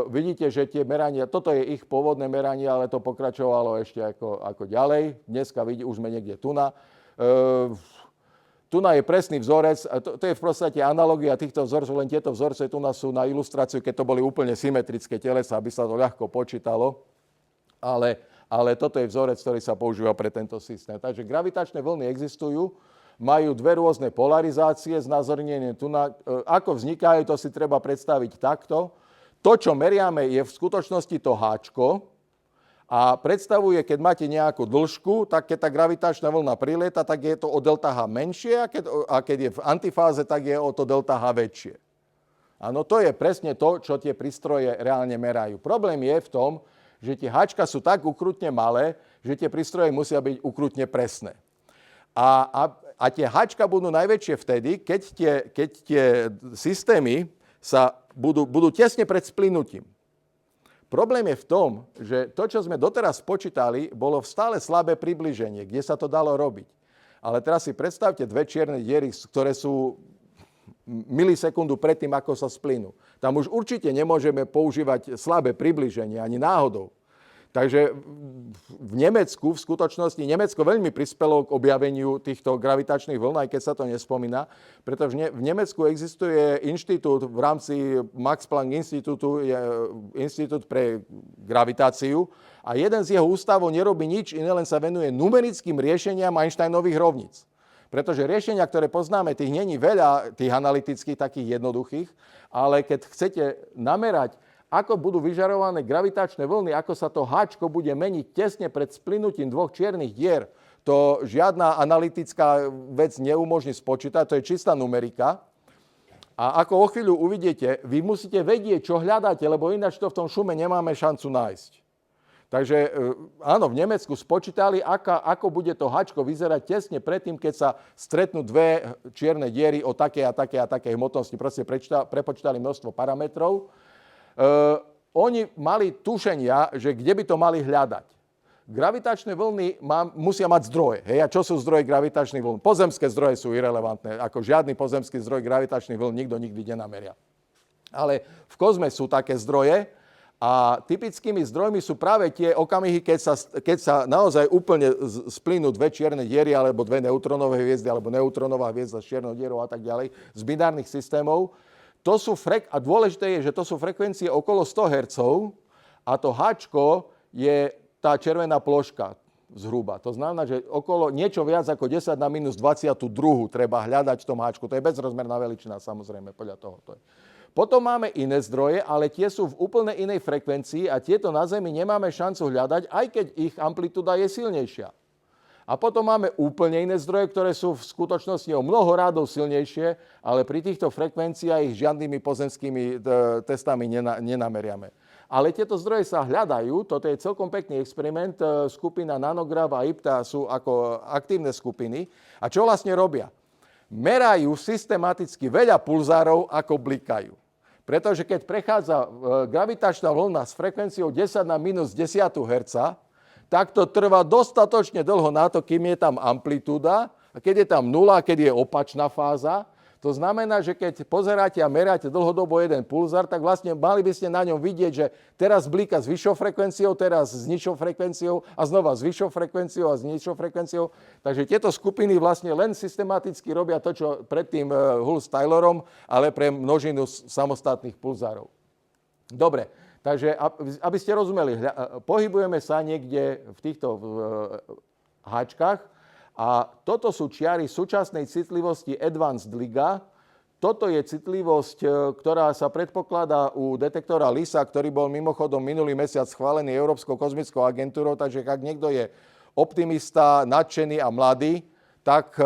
Vidíte, že tie merania, toto je ich pôvodné meranie, ale to pokračovalo ešte ako ďalej. Dneska už sme niekde tuna. Tuna je presný vzorec, to je v podstate analogia týchto vzorcov, len tieto vzorce tuna sú na ilustráciu, keď to boli úplne symetrické telesa, aby sa to ľahko počítalo. Ale toto je vzorec, ktorý sa používa pre tento systém. Takže gravitačné vlny existujú, majú dve rôzne polarizácie, znázornenie tuna. Ako vznikajú, to si treba predstaviť takto. To, čo meriame, je v skutočnosti to háčko a predstavuje, keď máte nejakú dĺžku, tak keď tá gravitačná vlna prilieta, tak je to o delta H menšie a keď je v antifáze, tak je o to delta H väčšie. Áno, to je presne to, čo tie prístroje reálne merajú. Problém je v tom, že tie háčka sú tak ukrutne malé, že tie prístroje musia byť ukrutne presné. A tie háčka budú najväčšie vtedy, keď tie systémy sa budú tesne pred splynutím. Problém je v tom, že to, čo sme doteraz spočítali, bolo stále slabé približenie, kde sa to dalo robiť. Ale teraz si predstavte dve čierne diery, ktoré sú milisekundu predtým, ako sa splynú. Tam už určite nemôžeme používať slabé približenie, ani náhodou. Takže v Nemecku, v skutočnosti, Nemecko veľmi prispelo k objaveniu týchto gravitačných vln, aj keď sa to nespomína, pretože v Nemecku existuje inštitút v rámci Max Planck inštitútu, je inštitút pre gravitáciu a jeden z jeho ústavov nerobí nič, iné len sa venuje numerickým riešeniam Einsteinových rovníc. Pretože riešenia, ktoré poznáme, tých není veľa, tých analytických, takých jednoduchých, ale keď chcete namerať, ako budú vyžarované gravitačné vlny, ako sa to háčko bude meniť tesne pred splynutím dvoch čiernych dier, to žiadna analytická vec neumožní spočítať, to je čistá numerika. A ako o chvíľu uvidíte, vy musíte vedieť, čo hľadáte, lebo ináč to v tom šume nemáme šancu nájsť. Takže áno, v Nemecku spočítali, ako bude to háčko vyzerať tesne predtým, keď sa stretnú dve čierne diery o takej a takej a takej hmotnosti. Proste prepočítali množstvo parametrov. Oni mali tušenia, že kde by to mali hľadať. Gravitačné vlny musia mať zdroje. Hej? A čo sú zdroje gravitačných vln? Pozemské zdroje sú irelevantné. Ako žiadny pozemský zdroj gravitačných vln nikto nikdy nenameria. Ale v kozme sú také zdroje a typickými zdrojmi sú práve tie okamihy, keď sa naozaj úplne splynú dve čierne diery alebo dve neutrónové hviezdy alebo neutrónová hviezda s čiernou dierou a tak ďalej z binárnych systémov. A dôležité je, že to sú frekvencie okolo 100 Hz a to háčko je tá červená ploška zhruba. To znamená, že okolo niečo viac ako 10 na minus 22 treba hľadať v tom háčku. To je bezrozmerná veličina, samozrejme, podľa toho to je. Potom máme iné zdroje, ale tie sú v úplne inej frekvencii a tieto na Zemi nemáme šancu hľadať, aj keď ich amplitúda je silnejšia. A potom máme úplne iné zdroje, ktoré sú v skutočnosti o mnoho rádov silnejšie, ale pri týchto frekvenciách ich žiadnymi pozemskými testami nenameriame. Ale tieto zdroje sa hľadajú, toto je celkom pekný experiment, skupina Nanograv a IPTA sú ako aktívne skupiny. A čo vlastne robia? Merajú systematicky veľa pulzárov, ako blikajú. Pretože keď prechádza gravitačná vlna s frekvenciou 10 na minus 10 Hz, tak to trvá dostatočne dlho na to, kým je tam amplitúda, a keď je tam nula, keď je opačná fáza. To znamená, že keď pozeráte a meráte dlhodobo jeden pulzár, tak vlastne mali by ste na ňom vidieť, že teraz blíka s vyššou frekvenciou, teraz s nižšou frekvenciou a znova s vyššou frekvenciou a s nižšou frekvenciou. Takže tieto skupiny vlastne len systematicky robia to, čo predtým Hull s Taylorom, ale pre množinu samostatných pulzárov. Dobre. Takže, aby ste rozumeli, pohybujeme sa niekde v týchto háčkach a toto sú čiary súčasnej citlivosti Advanced LIGA. Toto je citlivosť, ktorá sa predpokladá u detektora LISA, ktorý bol mimochodom minulý mesiac schválený Európskou kozmickou agentúrou, takže ak niekto je optimista, nadšený a mladý, tak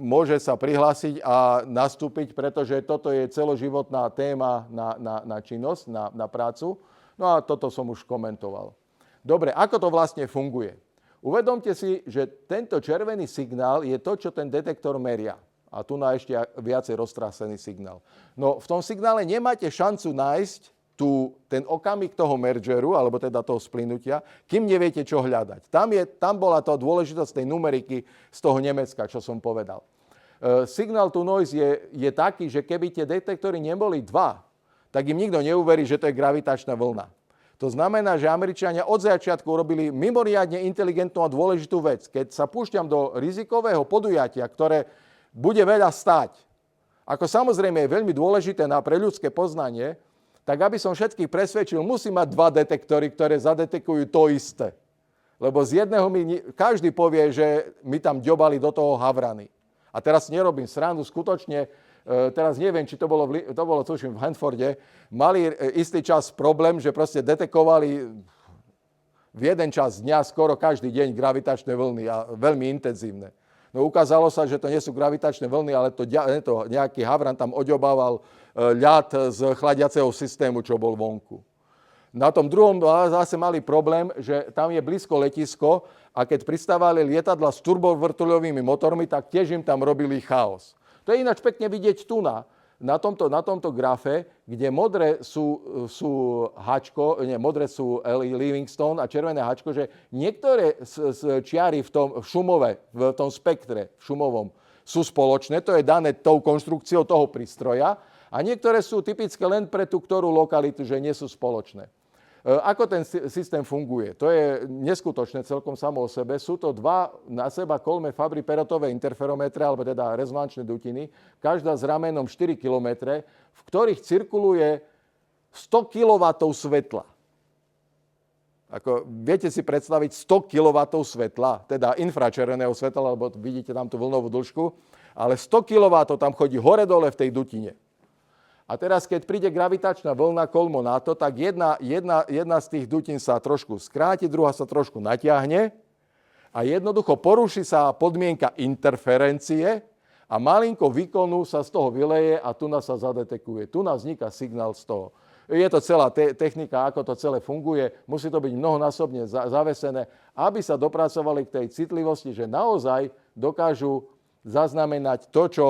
môže sa prihlásiť a nastúpiť, pretože toto je celoživotná téma na činnosť, na prácu. No a toto som už komentoval. Dobre, ako to vlastne funguje? Uvedomte si, že tento červený signál je to, čo ten detektor meria. A tu na ešte viacej roztrásený signál. No v tom signále nemáte šancu nájsť ten okamih toho mergeru, alebo teda toho splynutia, kým neviete, čo hľadať. Tam bola to dôležitosť tej numeriky z toho Nemecka, čo som povedal. Signal to noise je taký, že keby tie detektory neboli dva, tak im nikto neuverí, že to je gravitačná vlna. To znamená, že Američania od začiatku robili mimoriadne inteligentnú a dôležitú vec. Keď sa púšťam do rizikového podujatia, ktoré bude veľa stáť, ako samozrejme je veľmi dôležité pre ľudské poznanie, tak aby som všetkých presvedčil, musím mať dva detektory, ktoré zadetekujú to isté. Lebo z jedného každý povie, že my tam ďobali do toho havrany. A teraz nerobím srandu, skutočne, teraz neviem, či to bolo tuším v Hanforde, mali istý čas problém, že proste detekovali v jeden čas dňa skoro každý deň gravitačné vlny a veľmi intenzívne. No ukázalo sa, že to nie sú gravitačné vlny, ale to nejaký havran tam oďobával ľad z chladiaceho systému, čo bol vonku. Na tom druhom zase mali problém, že tam je blízko letisko a keď pristávali lietadla s turbovrtuľovými motormi, tak tiež im tam robili chaos. To je ináč pekne vidieť tu na. na tomto grafe, kde modré sú Livingstone a červené hačko, že niektoré čiary v tom v tom spektre šumovom sú spoločné, to je dané tou konštrukciou toho prístroja, a niektoré sú typické len pre tú ktorú lokalitu, že nie sú spoločné. Ako ten systém funguje? To je neskutočné celkom samo o sebe. Sú to dva na seba kolme Fabry-Perotové interferometre, alebo teda rezonančné dutiny, každá s ramenom 4 km, v ktorých cirkuluje 100 kW svetla. Viete si predstaviť 100 kW svetla, teda infračerveného svetla, lebo vidíte tam tú vlnovú dĺžku, ale 100 kW tam chodí hore-dole v tej dutine. A teraz, keď príde gravitačná vlna kolmo na to, tak jedna z tých dutín sa trošku skráti, druhá sa trošku natiahne a jednoducho poruší sa podmienka interferencie a malinko výkonu sa z toho vyleje a tu nás sa zadetekuje. Tu nás vzniká signál z toho. Je to celá technika, ako to celé funguje. Musí to byť mnohonásobne zavesené, aby sa dopracovali k tej citlivosti, že naozaj dokážu zaznamenať to, čo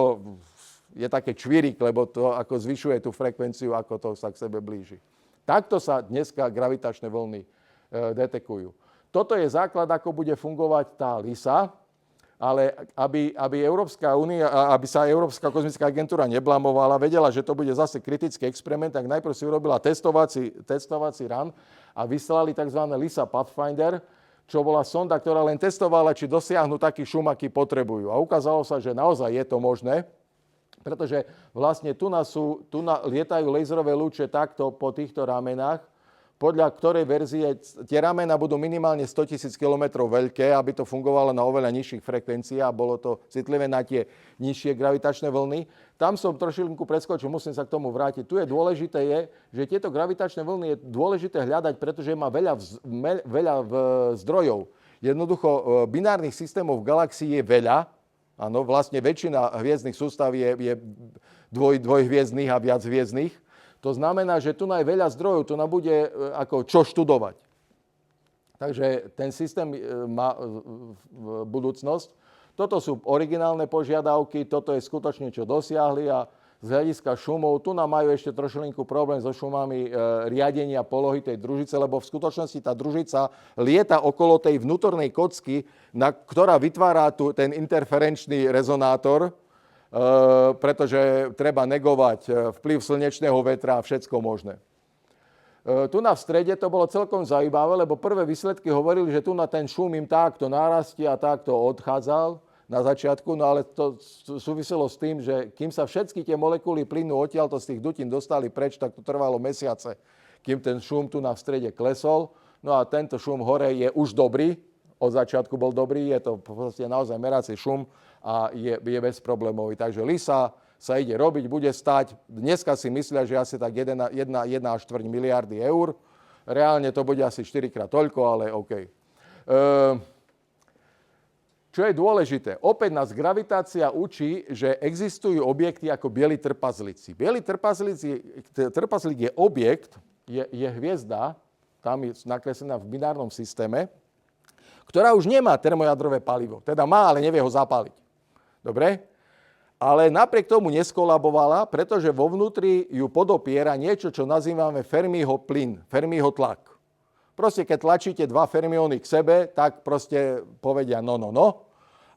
je také čvirik, lebo to ako zvyšuje tú frekvenciu, ako to sa k sebe blíži. Takto sa dneska gravitačné vlny detekujú. Toto je základ, ako bude fungovať tá LISA, ale aby Európska únia, aby sa Európska kozmická agentúra neblamovala, vedela, že to bude zase kritický experiment, tak najprv si urobila testovací run a vyslali tzv. LISA Pathfinder, čo bola sonda, ktorá len testovala, či dosiahnu taký šum, aký potrebujú. A ukázalo sa, že naozaj je to možné, pretože vlastne tu lietajú laserové lúče takto po týchto ramenách, podľa ktorej verzie tie ramena budú minimálne 100 000 km veľké, aby to fungovalo na oveľa nižších frekvenciách a bolo to citlivé na tie nižšie gravitačné vlny. Tam som trošilinku preskočil, musím sa k tomu vrátiť. Tu je dôležité, že tieto gravitačné vlny je dôležité hľadať, pretože má veľa zdrojov. Jednoducho binárnych systémov v galaxii je veľa. Áno, vlastne väčšina hviezdnych sústav je dvojhviezdnych a viachviezdnych. To znamená, že tu je veľa zdrojov, tu bude ako čo študovať. Takže ten systém má budúcnosť. Toto sú originálne požiadavky, toto je skutočne, čo dosiahli a z hľadiska šumov, tu nám majú ešte trošilinku problém so šumami riadenia polohy tej družice, lebo v skutočnosti tá družica lieta okolo tej vnútornej kocky, ktorá vytvára ten interferenčný rezonátor, pretože treba negovať vplyv slnečného vetra a všetko možné. Tu v strede to bolo celkom zaujímavé, lebo prvé výsledky hovorili, že tu na ten šum im takto narastie a takto odchádzal na začiatku, no ale to súviselo s tým, že kým sa všetky tie molekuly plynu odtiaľto z tých dutín dostali preč, tak to trvalo mesiace, kým ten šum tu v strede klesol. No a tento šum hore je už dobrý, od začiatku bol dobrý, je to proste naozaj merací šum a je bezproblémový. Takže LISA sa ide robiť, bude stáť, dneska si myslia, že asi tak 1,4 miliardy eur, reálne to bude asi 4-krát toľko, ale OK. Čo je dôležité? Opäť nás gravitácia učí, že existujú objekty ako bieli trpazlíci. Bieli trpazlík je objekt, je hviezda, tam je nakreslená v binárnom systéme, ktorá už nemá termojadrové palivo. Teda má, ale nevie ho zapáliť. Dobre? Ale napriek tomu neskolabovala, pretože vo vnútri ju podopiera niečo, čo nazývame Fermiho plyn, Fermiho tlak. Proste, keď tlačíte dva fermióny k sebe, tak proste povedia no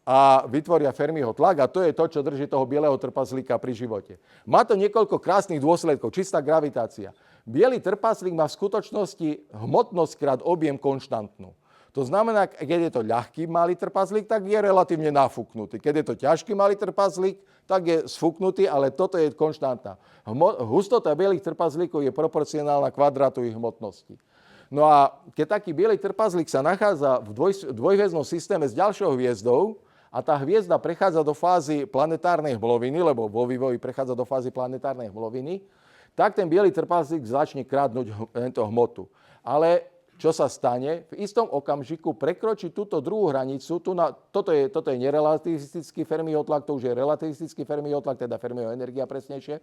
a vytvoria Fermiho tlak a to je to, čo drží toho bieleho trpazlíka pri živote. Má to niekoľko krásnych dôsledkov, čistá gravitácia. Biely trpazlík má v skutočnosti hmotnosť krát objem konštantnú. To znamená, keď je to ľahký malý trpazlík, tak je relatívne nafúknutý. Keď je to ťažký malý trpazlík, tak je sfúknutý, ale toto je konštantná. Hustota bielých trpazlíkov je proporcionálna kvadrátu ich hmotnosti. No a keď taký biely trpazlík sa nachádza v dvojhviezdnom systéme s ďalšou hviezdou a tá hviezda prechádza do fázy planetárnej hmloviny, lebo vo vývoji prechádza do fázy planetárnej hmloviny, tak ten biely trpazlík začne krádnuť tento hmotu. Ale čo sa stane? V istom okamžiku prekročí túto druhú hranicu. Toto je nerelativistický Fermiho tlak, to už je relativistický Fermiho tlak, teda Fermiho energia presnejšie.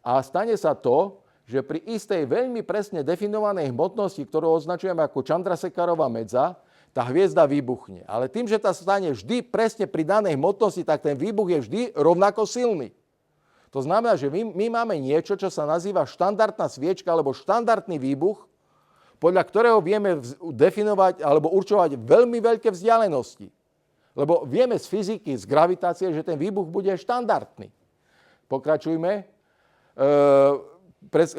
A stane sa to, že pri istej veľmi presne definovanej hmotnosti, ktorú označujeme ako Chandrasekharová medza, tá hviezda vybuchne. Ale tým, že tá stane vždy presne pri danej hmotnosti, tak ten výbuch je vždy rovnako silný. To znamená, že my máme niečo, čo sa nazýva štandardná sviečka alebo štandardný výbuch, podľa ktorého vieme definovať alebo určovať veľmi veľké vzdialenosti. Lebo vieme z fyziky, z gravitácie, že ten výbuch bude štandardný. Pokračujme.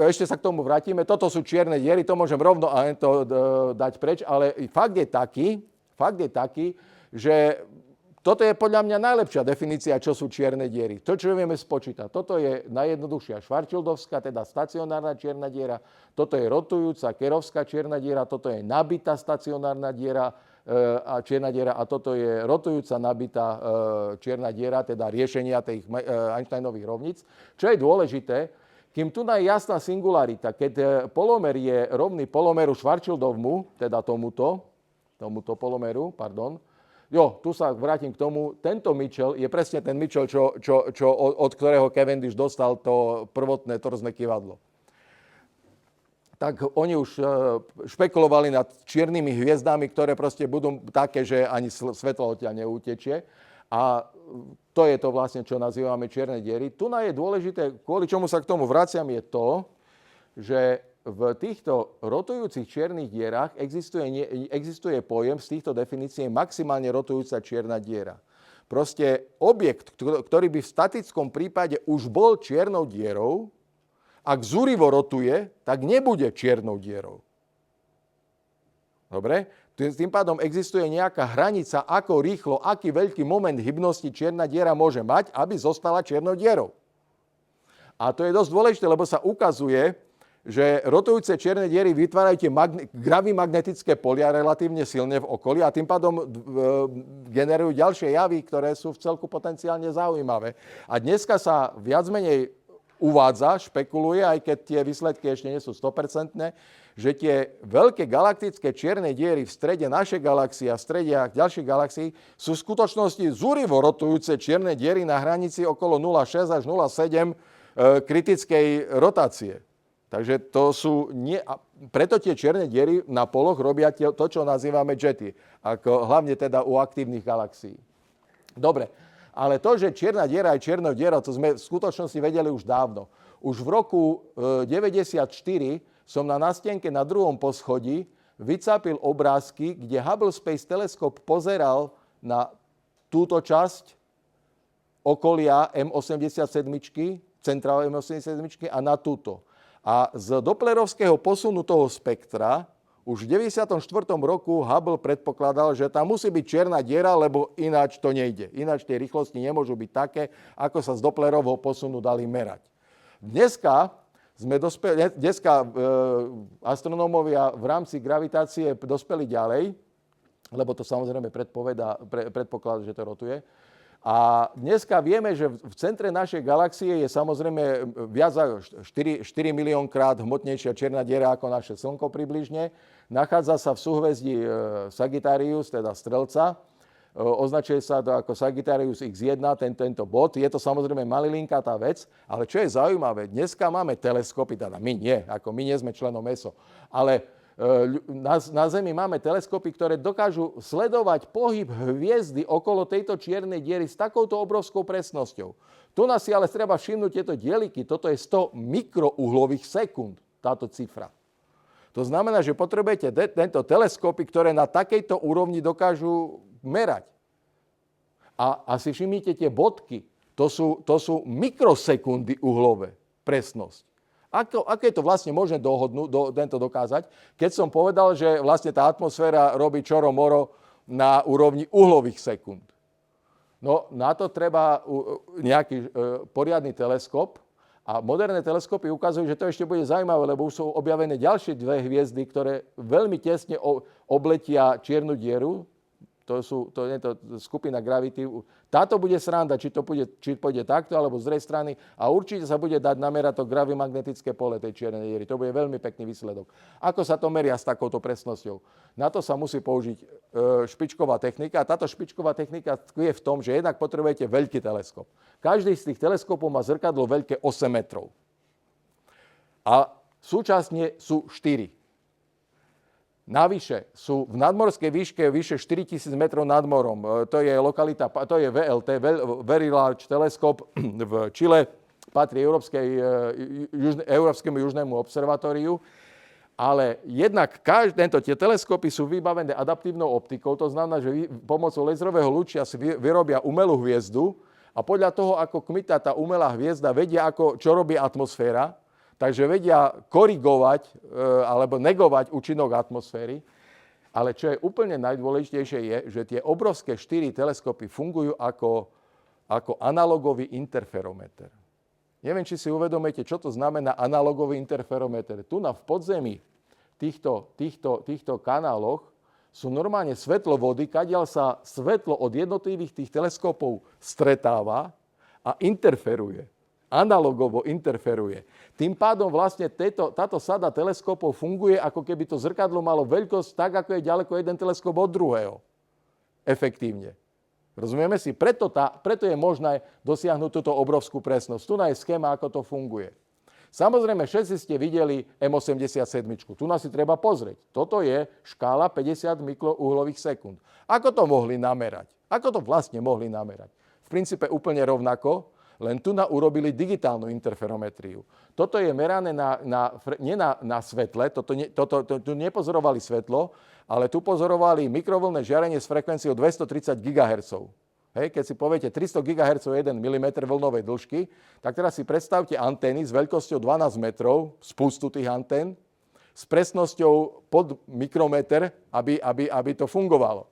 Ešte sa k tomu vrátime. Toto sú čierne diery, to môžem rovno dať preč, ale fakt je taký, že toto je podľa mňa najlepšia definícia, čo sú čierne diery. To, čo vieme spočítať. Toto je najjednoduchšia Schwarzschildovská, teda stacionárna čierna diera. Toto je rotujúca Kerovská čierna diera. Toto je nabitá stacionárna diera a čierna diera. A toto je rotujúca nabitá čierna diera, teda riešenia tých Einsteinových rovníc. Čo je dôležité, kým tu je jasná singularita, keď polomer je rovný polomeru Schwarzschildovmu, teda tomuto polomeru, tu sa vrátim k tomu. Tento Mitchell je presne ten Mitchell, od ktorého Cavendish dostal to prvotné torzné kyvadlo. Tak oni už špekulovali nad čiernymi hviezdami, ktoré proste budú také, že ani svetlo odtiaľ neutečie. A to je to vlastne, čo nazývame čierne diery. Tu je dôležité, kvôli čomu sa k tomu vraciam, je to, že v týchto rotujúcich čiernych dierach existuje pojem z týchto definícií maximálne rotujúca čierna diera. Proste objekt, ktorý by v statickom prípade už bol čiernou dierou, ak zúrivo rotuje, tak nebude čiernou dierou. Dobre? Tým pádom existuje nejaká hranica, ako rýchlo, aký veľký moment hybnosti čierna diera môže mať, aby zostala čiernou dierou. A to je dosť dôležité, lebo sa ukazuje, že rotujúce čierne diery vytvárajú tie gravimagnetické polia relatívne silne v okolí a tým pádom generujú ďalšie javy, ktoré sú v celku potenciálne zaujímavé. A dneska sa viac menej uvádza, špekuluje, aj keď tie výsledky ešte nie sú 100%, že tie veľké galaktické čierne diery v strede našej galaxie a v strede ďalších galaxií sú v skutočnosti zúrivo rotujúce čierne diery na hranici okolo 0,6 až 0,7 kritickej rotácie. Takže to sú preto tie čierne diery na poloch robia to, čo nazývame jety, hlavne teda u aktívnych galaxií. Dobre, ale to, že čierna diera je čiernou dierou, to sme v skutočnosti vedeli už dávno. Už v roku 1994 som na nástenke na druhom poschodí vycápil obrázky, kde Hubble Space Telescope pozeral na túto časť okolia M87, centrálu M87 a na túto. A z doplerovského posunu toho spektra už v 94. roku Hubble predpokladal, že tam musí byť čierna diera, lebo ináč to nejde. Ináč tie rýchlosti nemôžu byť také, ako sa z doplerovho posunu dali merať. Dneska astronómovia v rámci gravitácie dospeli ďalej, lebo to samozrejme predpokladá, že to rotuje. A dneska vieme, že v centre našej galaxie je samozrejme viac ako 4 miliónkrát hmotnejšia čierna diera ako naše Slnko približne. Nachádza sa v súhvezdí Sagittarius, teda Strelca. Označuje sa to ako Sagittarius X1, tento bod. Je to samozrejme malilinká tá vec, ale čo je zaujímavé, dneska máme teleskopy, teda my nie sme členom ESO, ale na Zemi máme teleskopy, ktoré dokážu sledovať pohyb hviezdy okolo tejto čiernej diery s takouto obrovskou presnosťou. Tu nás si ale treba všimnúť tieto dieliky. Toto je 100 mikrouhlových sekúnd, táto cifra. To znamená, že potrebujete tento teleskopy, ktoré na takejto úrovni dokážu merať. A si všimnite tie bodky. To sú mikrosekundy uhlové presnosť. Ako je to vlastne možné tento dokázať, keď som povedal, že vlastne tá atmosféra robí čoro moro na úrovni uhlových sekúnd. No na to treba nejaký poriadny teleskop a moderné teleskopy ukazujú, že to ešte bude zaujímavé, lebo už sú objavené ďalšie dve hviezdy, ktoré veľmi tesne obletia čiernu dieru. To je to skupina Gravity. Táto bude sranda, či pôjde takto, alebo z druhej strany. A určite sa bude dať namerať to gravimagnetické pole tej čiernej diery. To bude veľmi pekný výsledok. Ako sa to meria s takouto presnosťou? Na to sa musí použiť špičková technika. A táto špičková technika tkvie v tom, že jednak potrebujete veľký teleskop. Každý z tých teleskopov má zrkadlo veľké 8 metrov. A súčasne sú 4. Navyše sú v nadmorskej výške vyše 4000 metrov nad morom. To je lokalita, to je VLT, Very Large Telescope v Čile, patrí Európskemu južnému observatóriu, ale jednak tie teleskopy sú vybavené adaptívnou optikou, to znamená, že pomocou laserového lúčia si vyrobia umelú hviezdu a podľa toho, ako kmitá tá umelá hviezda, vedia, čo robí atmosféra, takže vedia korigovať alebo negovať účinok atmosféry. Ale čo je úplne najdôležitejšie je, že tie obrovské 4 teleskopy fungujú ako analogový interferometer. Neviem, či si uvedomíte, čo to znamená analogový interferometer. Tu v podzemí týchto kanáloch sú normálne svetlovody, kadiaľ sa svetlo od jednotlivých tých teleskopov stretáva a interferuje. Analogovo interferuje. Tým pádom vlastne táto sada teleskopov funguje, ako keby to zrkadlo malo veľkosť tak, ako je ďaleko jeden teleskop od druhého. Efektívne. Rozumieme si? Preto je možné dosiahnuť túto obrovskú presnosť. Tu je schéma, ako to funguje. Samozrejme, všetci ste videli M87. Tu nás si treba pozrieť. Toto je škála 50 mikrouhlových sekúnd. Ako to mohli namerať? Ako to vlastne mohli namerať? V princípe úplne rovnako, len tu urobili digitálnu interferometriu. Toto je merané nie na svetle, tu nepozorovali svetlo, ale tu pozorovali mikrovlnné žiarenie s frekvenciou 230 GHz. Hej, keď si poviete 300 GHz 1 mm vlnovej dĺžky, tak teraz si predstavte antény s veľkosťou 12 metrov, spustu tých antén, s presnosťou pod mikrometer, aby to fungovalo.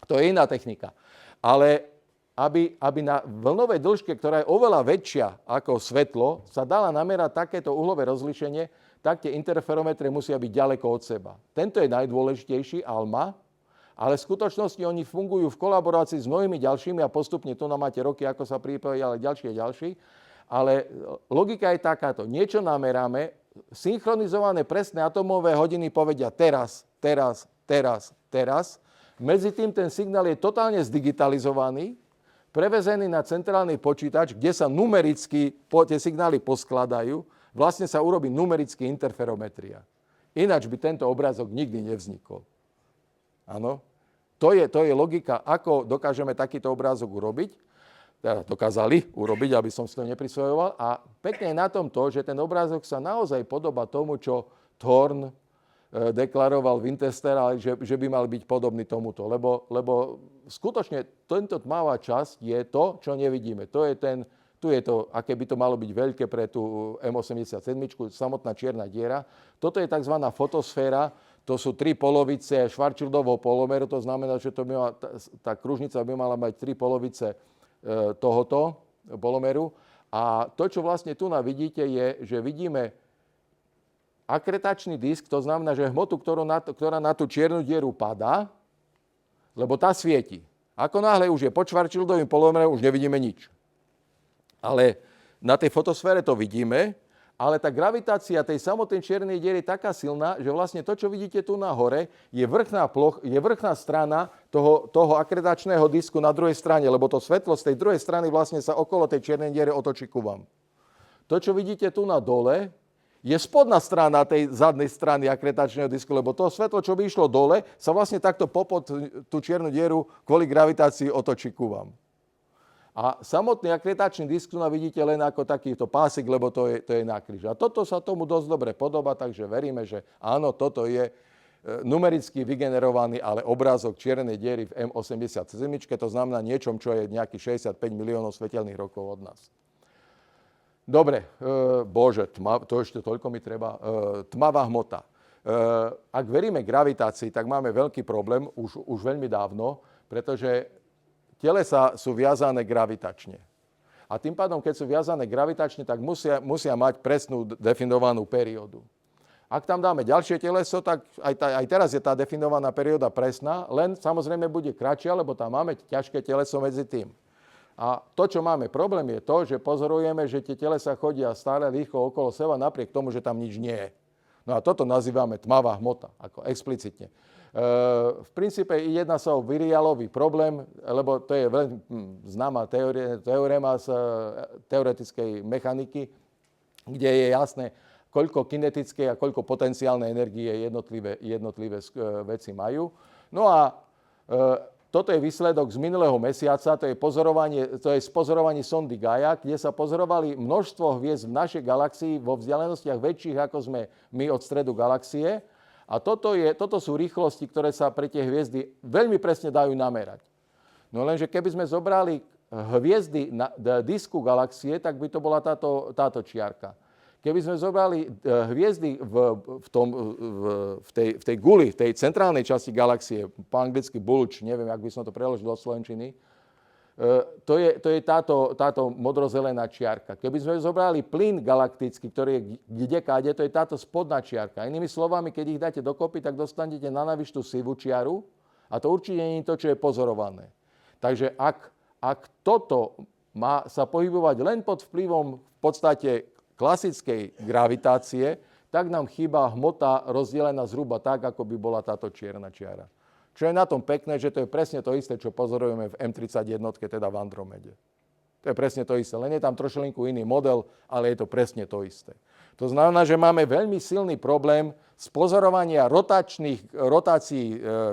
To je iná technika. Ale aby na vlnovej dĺžke, ktorá je oveľa väčšia ako svetlo, sa dala namerať takéto uhlové rozlíšenie, tak tie interferometre musia byť ďaleko od seba. Tento je najdôležitejší, ALMA, ale v skutočnosti oni fungujú v kolaborácii s mnohými ďalšími a postupne tu máte roky, ako sa pripojí, ale ďalší a ďalší. Ale logika je takáto. Niečo nameráme, synchronizované presné atomové hodiny povedia teraz. Medzi tým ten signál je totálne zdigitalizovaný, prevezený na centrálny počítač, kde sa numericky tie signály poskladajú, vlastne sa urobí numerický interferometria. Ináč by tento obrázok nikdy nevznikol. Áno? To je logika, ako dokážeme takýto obrázok urobiť. Teda dokázali urobiť, aby som si to neprisvojoval. A pekne je na tom to, že ten obrázok sa naozaj podobá tomu, čo Thorne deklaroval v Interstellare, že by mal byť podobný tomuto. Lebo skutočne tento tmavá časť je to, čo nevidíme. Tu je to, aké by to malo byť veľké pre tú M87, samotná čierna diera. Toto je tzv. Fotosféra, to sú 3 polovice Schwarzschildovho polomeru, to znamená, že tá kružnica by mala mať 3 polovice tohoto polomeru. A to, čo vlastne tu vidíte, je, že vidíme akretačný disk, to znamená, že hmotu, ktorá na tú čiernu dieru padá, lebo tá svieti. Ako náhle už je pod Schwarzschildovým polomerom, už nevidíme nič. Ale na tej fotosfére to vidíme, ale tá gravitácia tej samotnej čiernej diery je taká silná, že vlastne to, čo vidíte tu nahore, je vrchná strana toho akretačného disku na druhej strane, lebo to svetlo z tej druhej strany vlastne sa okolo tej čiernej diery otočí ku vám. To, čo vidíte tu na dole, je spodná strana tej zadnej strany akretačného disku, lebo to svetlo, čo by išlo dole, sa vlastne takto popod tú čiernu dieru kvôli gravitácii otočí ku vám. A samotný akretačný disk tu vidíte len ako takýto pásik, lebo to je nákryž. A toto sa tomu dosť dobre podobá, takže veríme, že áno, toto je numericky vygenerovaný, ale obrázok čiernej diery v M87, to znamená niečom, čo je nejakých 65 miliónov svetelných rokov od nás. Dobre, to ešte toľko mi treba. Tmavá hmota. Ak veríme gravitácii, tak máme veľký problém, už veľmi dávno, pretože telesa sú viazané gravitačne. A tým pádom, keď sú viazané gravitačne, tak musia mať presnú definovanú periódu. Ak tam dáme ďalšie teleso, tak aj teraz je tá definovaná perióda presná, len samozrejme bude kratšia, lebo tam máme ťažké teleso medzi tým. A to, čo máme problém, je to, že pozorujeme, že tie telesa chodia stále rýchlo okolo seba, napriek tomu, že tam nič nie je. No a toto nazývame tmavá hmota, ako explicitne. V princípe jedná sa o Virialový problém, lebo to je veľmi známa teoréma z teoretickej mechaniky, kde je jasné, koľko kinetickej a koľko potenciálnej energie jednotlivé veci majú. No a toto je výsledok z minulého mesiaca, to je z pozorovanie sondy Gaia, kde sa pozorovali množstvo hviezd v našej galaxii vo vzdialenostiach väčších, ako sme my od stredu galaxie. A toto sú rýchlosti, ktoré sa pre tie hviezdy veľmi presne dajú namerať. No lenže keby sme zobrali hviezdy na disku galaxie, tak by to bola táto čiarka. Keby sme zobrali hviezdy v tej guli, v tej centrálnej časti galaxie, po anglicky bulge, neviem, ak by som to preložil do slovenčiny, to je táto modrozelená čiarka. Keby sme zobrali plyn galaktický, ktorý je kdekáde, to je táto spodná čiarka. Inými slovami, keď ich dáte dokopy, tak dostanete na navyš tú sivú čiaru a to určite nie je to, čo je pozorované. Takže ak toto má sa pohybovať len pod vplyvom v podstate klasickej gravitácie, tak nám chýba hmota rozdelená zhruba tak, ako by bola táto čierna čiara. Čo je na tom pekné, že to je presne to isté, čo pozorujeme v M31, teda v Andromede. To je presne to isté. Len je tam trošilinku iný model, ale je to presne to isté. To znamená, že máme veľmi silný problém z pozorovania rotácií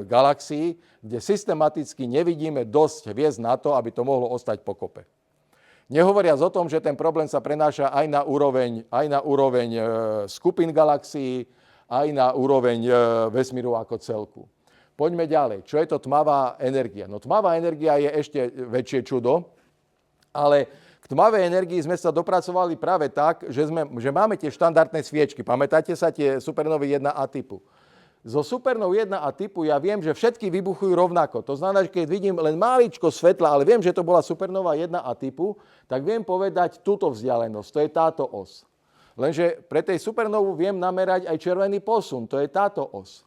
galaxií, kde systematicky nevidíme dosť hviezd na to, aby to mohlo ostať pokope. Nehovoriac o tom, že ten problém sa prenáša aj na úroveň skupín galaxií, aj na úroveň vesmíru ako celku. Poďme ďalej. Čo je to tmavá energia? No tmavá energia je ešte väčšie čudo, ale k tmavej energii sme sa dopracovali práve tak, že máme tie štandardné sviečky. Pamätáte sa tie supernovy 1A typu? Zo supernov 1A typu ja viem, že všetky vybuchujú rovnako. To znamená, že keď vidím len máličko svetla, ale viem, že to bola supernova 1A typu, tak viem povedať túto vzdialenosť. To je táto os. Lenže pre tej supernovu viem namerať aj červený posun. To je táto os.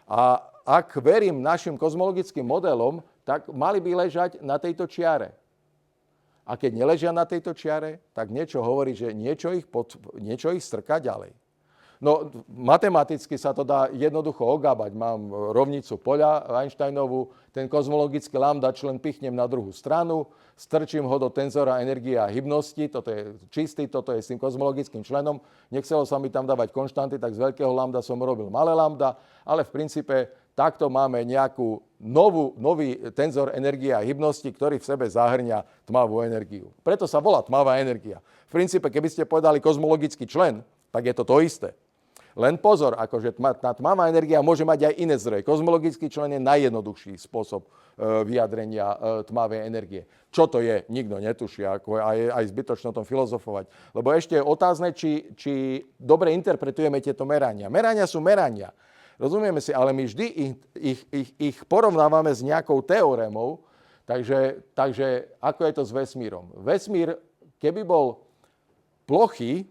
A ak verím našim kozmologickým modelom, tak mali by ležať na tejto čiare. A keď neležia na tejto čiare, tak niečo hovorí, že niečo ich strká ďalej. No, matematicky sa to dá jednoducho ogábať. Mám rovnicu poľa Einsteinovú, ten kozmologický lambda člen pichnem na druhú stranu, strčím ho do tenzora energie a hybnosti, toto je čistý, toto je s tým kozmologickým členom. Nechcelo sa mi tam dávať konštanty, tak z veľkého lambda som robil malé lambda, ale v princípe takto máme nový tenzor energie a hybnosti, ktorý v sebe zahrňa tmavú energiu. Preto sa volá tmavá energia. V princípe, keby ste povedali kozmologický člen, tak je to to isté. Len pozor, akože tá tmavá energia môže mať aj iné zdroje. Kozmologický člen je najjednoduchší spôsob vyjadrenia tmavej energie. Čo to je, nikto netuší, ako aj zbytočne o tom filozofovať. Lebo ešte je otázne, či dobre interpretujeme tieto merania. Merania sú merania. Rozumieme si, ale my vždy ich porovnávame s nejakou teorémou. Takže ako je to s vesmírom? Vesmír, keby bol plochý,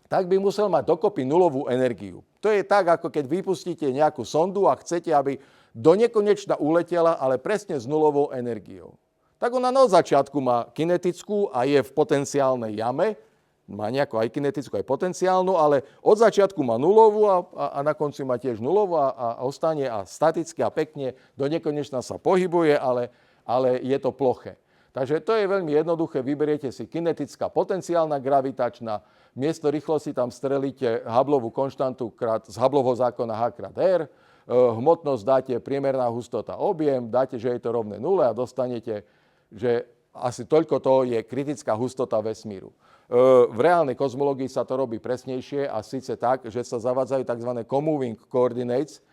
tak by musel mať dokopy nulovú energiu. To je tak, ako keď vypustíte nejakú sondu a chcete, aby do nekonečna uletela, ale presne s nulovou energiou. Tak ona od začiatku má kinetickú a je v potenciálnej jame, má nejakú aj kinetickú, aj potenciálnu, ale od začiatku má nulovú a na konci má tiež nulovú a ostane a staticky a pekne do nekonečna sa pohybuje, ale je to ploché. Takže to je veľmi jednoduché, vyberiete si kinetická, potenciálna, gravitačná, miesto rýchlosti tam strelíte Hubbleovú konštantu z Hubbleovho zákona H krát R, hmotnosť dáte priemerná hustota objem, dáte, že je to rovné nule a dostanete, že asi toľko to je kritická hustota vesmíru. V reálnej kozmológii sa to robí presnejšie a síce tak, že sa zavádzajú tzv. Co-moving coordinates,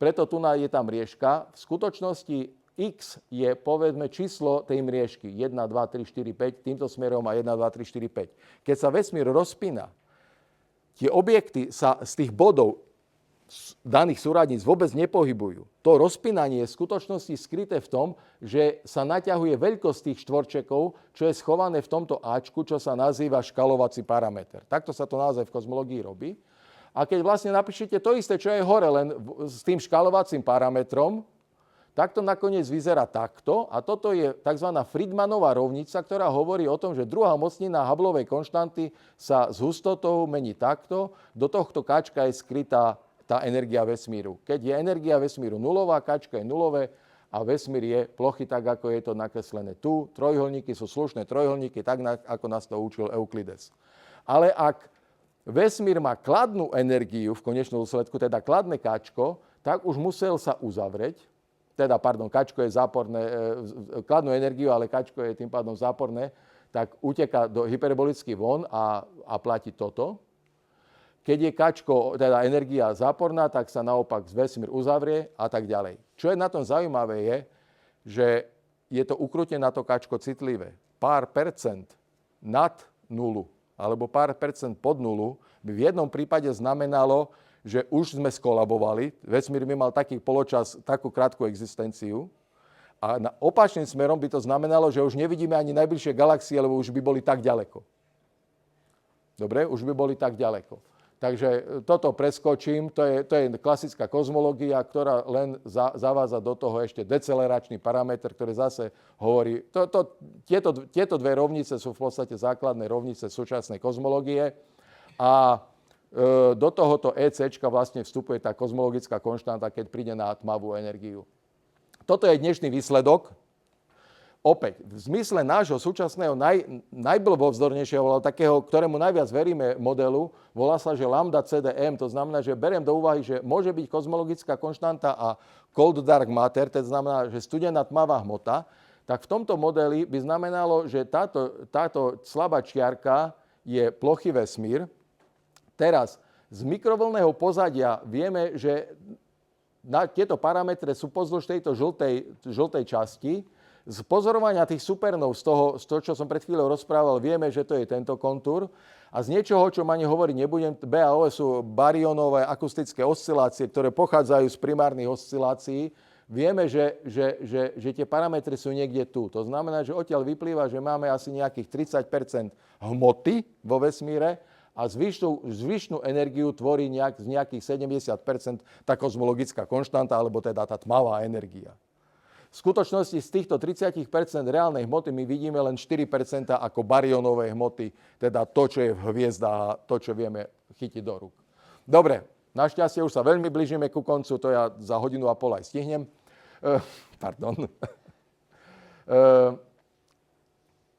preto tu je tam mriežka. V skutočnosti x je, povedzme, číslo tej mriežky 1, 2, 3, 4, 5, týmto smerom a 1, 2, 3, 4, 5. Keď sa vesmír rozpína, tie objekty sa z tých bodov daných súradníc vôbec nepohybujú. To rozpínanie je v skutočnosti skryté v tom, že sa naťahuje veľkosť tých štvorčekov, čo je schované v tomto áčku, čo sa nazýva škalovací parameter. Takto sa to naozaj v kozmológii robí. A keď vlastne napíšete to isté, čo je hore, len s tým škalovacím parametrom, tak to nakoniec vyzerá takto a toto je tzv. Friedmanová rovnica, ktorá hovorí o tom, že druhá mocnina Hubbleovej konštanty sa s hustotou mení takto. Do tohto káčka je skrytá tá energia vesmíru. Keď je energia vesmíru nulová, káčka je nulové a vesmír je plochy tak, ako je to nakreslené tu. Trojuholníky sú slušné trojuholníky, tak ako nás to učil Euklides. Ale ak vesmír má kladnú energiu v konečnom dôsledku, teda kladné káčko, tak už musel sa uzavrieť. kačko je záporné, kladnú energiu, ale kačko je tým pádom záporné, tak uteká do hyperbolický von a platí toto. Keď je kačko, teda energia záporná, tak sa naopak vesmír uzavrie a tak ďalej. Čo je na tom zaujímavé je, že je to ukrutne na to kačko citlivé. Pár percent nad nulu alebo pár percent pod nulu by v jednom prípade znamenalo, že už sme skolabovali. Vesmír by mal taký poločas, takú krátku existenciu. A opačným smerom by to znamenalo, že už nevidíme ani najbližšie galaxie, lebo už by boli tak ďaleko. Dobre, už by boli tak ďaleko. Takže toto preskočím, to je klasická kozmológia, ktorá len zavádza do toho ešte deceleračný parameter, ktorý zase hovorí, tieto dve rovnice sú v podstate základné rovnice súčasnej kozmológie a do tohoto ECčka vlastne vstupuje tá kozmologická konštanta, keď príde na tmavú energiu. Toto je dnešný výsledok. Opäť, v zmysle nášho súčasného najblbovzdornejšieho, takého, ktorému najviac veríme modelu, volá sa, že lambda CDM, to znamená, že beriem do úvahy, že môže byť kozmologická konštanta a cold dark matter, to znamená, že studená tmavá hmota, tak v tomto modeli by znamenalo, že táto slabá čiarka je plochý vesmír. Teraz z mikrovlnného pozadia vieme, že tieto parametre sú pozdĺž tejto žltej časti. Z pozorovania tých supernov, z toho, čo som pred chvíľou rozprával, vieme, že to je tento kontúr. A z niečoho, čo ani hovoriť nebudem, BAO sú barionové akustické oscilácie, ktoré pochádzajú z primárnych oscilácií. Vieme, že tie parametre sú niekde tu. To znamená, že odtiaľ vyplýva, že máme asi nejakých 30% hmoty vo vesmíre, a zvyšnú energiu tvorí z nejakých 70% tá kozmologická konštanta, alebo teda tá tmavá energia. V skutočnosti z týchto 30% reálnej hmoty my vidíme len 4% ako barionové hmoty, teda to, čo je v hviezdách a to, čo vieme chytiť do rúk. Dobre, našťastie už sa veľmi blížime ku koncu, to ja za hodinu a pol aj stihnem.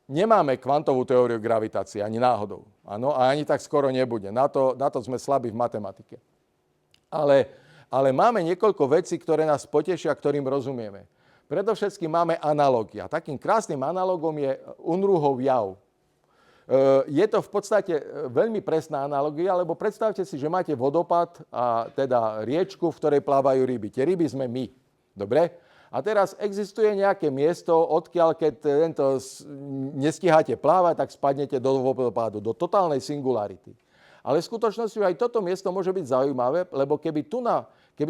Nemáme kvantovú teóriu gravitácie, ani náhodou. Áno, a ani tak skoro nebude. Na to sme slabí v matematike. Ale máme niekoľko vecí, ktoré nás potešia, ktorým rozumieme. Predovšetkým máme analogia. Takým krásnym analogom je Unruhov jav. Je to v podstate veľmi presná analogia, lebo predstavte si, že máte vodopád a teda riečku, v ktorej plávajú ryby. Tie ryby sme my. Dobre? A teraz existuje nejaké miesto, odkiaľ keď nestíhate plávať, tak spadnete do vodopádu, do totálnej singularity. Ale v skutočnosti aj toto miesto môže byť zaujímavé, lebo keby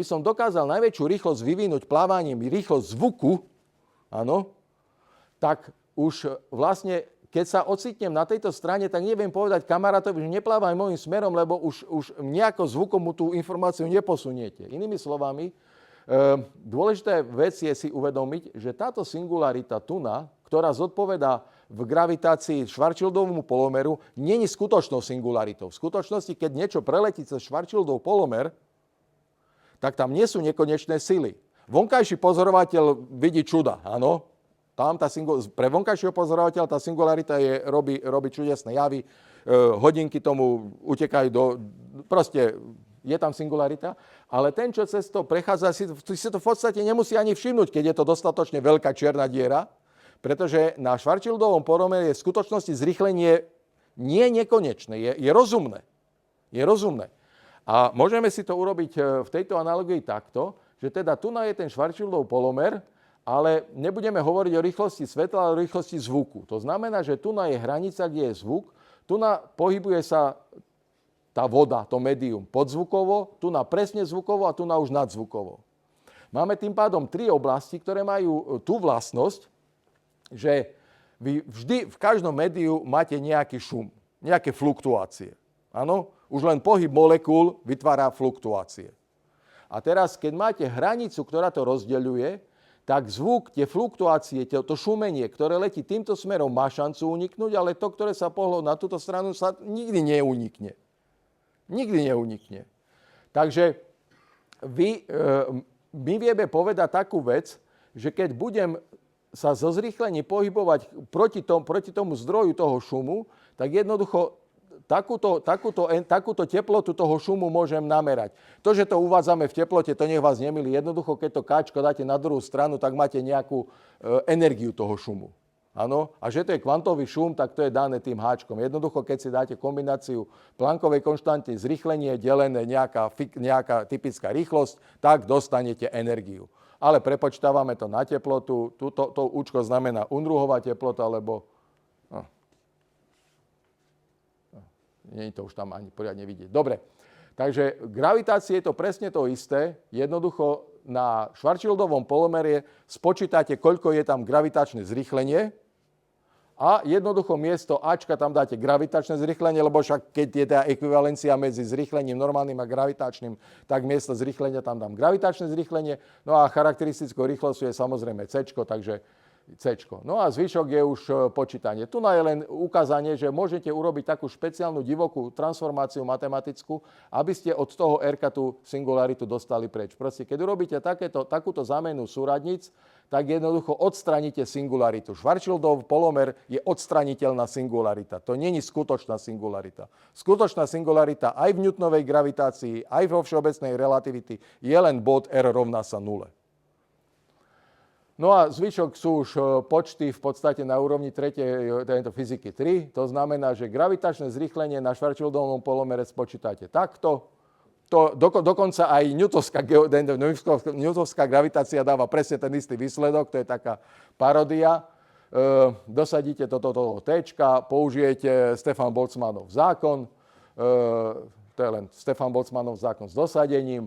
som dokázal najväčšiu rýchlosť vyvinúť plávaním, rýchlosť zvuku, áno, tak už vlastne, keď sa ocitnem na tejto strane, tak neviem povedať kamarátovi, že neplávaj môjim smerom, lebo už nejako zvukom mu tú informáciu neposuniete. Inými slovami, dôležitá vec je si uvedomiť, že táto singularita tuna, ktorá zodpovedá v gravitácii Schwarzschildovému polomeru, nie je skutočnou singularitou. V skutočnosti, keď niečo preletí cez Schwarzschildov polomer, tak tam nie sú nekonečné sily. Vonkajší pozorovateľ vidí čuda, áno. Pre vonkajšieho pozorovateľa tá singularita robí čudesné javy, hodinky tomu utekajú proste je tam singularita, ale ten, čo cez to prechádza, si to v podstate nemusí ani všimnúť, keď je to dostatočne veľká čierna diera, pretože na Schwarzschildovom polomere je v skutočnosti zrýchlenie nie nekonečné, je rozumné. Je rozumné. A môžeme si to urobiť v tejto analógii takto, že teda tu je ten Schwarzschildov polomer, ale nebudeme hovoriť o rýchlosti svetla, ale o rýchlosti zvuku. To znamená, že tu je hranica, kde je zvuk, tu pohybuje sa tá voda, to médium podzvukovo, tu presne zvukovo a tu už nadzvukovo. Máme tým pádom 3 oblasti, ktoré majú tú vlastnosť, že vy vždy v každom médiu máte nejaký šum, nejaké fluktuácie. Áno? Už len pohyb molekúl vytvára fluktuácie. A teraz, keď máte hranicu, ktorá to rozdeľuje, tak zvuk, tie fluktuácie, to šumenie, ktoré letí týmto smerom, má šancu uniknúť, ale to, ktoré sa pohlo na túto stranu, sa nikdy neunikne. Nikdy neunikne. Takže my vieme povedať takú vec, že keď budem sa zo zrýchlení pohybovať proti tomu zdroju toho šumu, tak jednoducho takúto teplotu toho šumu môžem namerať. To, že to uvádzame v teplote, to nech vás nemýli. Jednoducho, keď to káčko dáte na druhú stranu, tak máte nejakú energiu toho šumu. Áno? A že to je kvantový šum, tak to je dané tým háčkom. Jednoducho, keď si dáte kombináciu Planckovej konštanty, zrýchlenie, delené nejaká typická rýchlosť, tak dostanete energiu. Ale prepočítavame to na teplotu. To účko znamená Unruhová teplota, lebo nie je to už tam ani poriadne vidieť. Dobre, takže gravitácie je to presne to isté. Jednoducho na Schwarzschildovom polomere spočítate, koľko je tam gravitačné zrýchlenie a jednoducho miesto Ačka tam dáte gravitačné zrýchlenie, lebo však keď je tá ekvivalencia medzi zrýchlením normálnym a gravitačným, tak miesto zrýchlenia tam dám gravitačné zrýchlenie. No a charakteristickou rýchlosťou je samozrejme C, takže C. No a zvyšok je už počítanie. Tu je len ukázanie, že môžete urobiť takú špeciálnu divokú transformáciu matematickú, aby ste od toho R tú singularitu dostali preč. Proste, keď urobíte takúto zámenu súradníc, tak jednoducho odstraníte singularitu. Schwarzschildov polomer je odstraniteľná singularita. To nie je skutočná singularita. Skutočná singularita aj v Newtonovej gravitácii, aj vo všeobecnej relativity je len bod R rovná sa nule. No a zvyšok sú už počty v podstate na úrovni tejto fyziky 3. To znamená, že gravitačné zrýchlenie na Schwarzschildovom polomere spočítate takto. Dokonca aj newtonská gravitácia dáva presne ten istý výsledok, to je taká paródia. Dosadíte toto T, použijete Stefan Boltzmannov zákon, to je len Stefan Boltzmannov zákon s dosadením.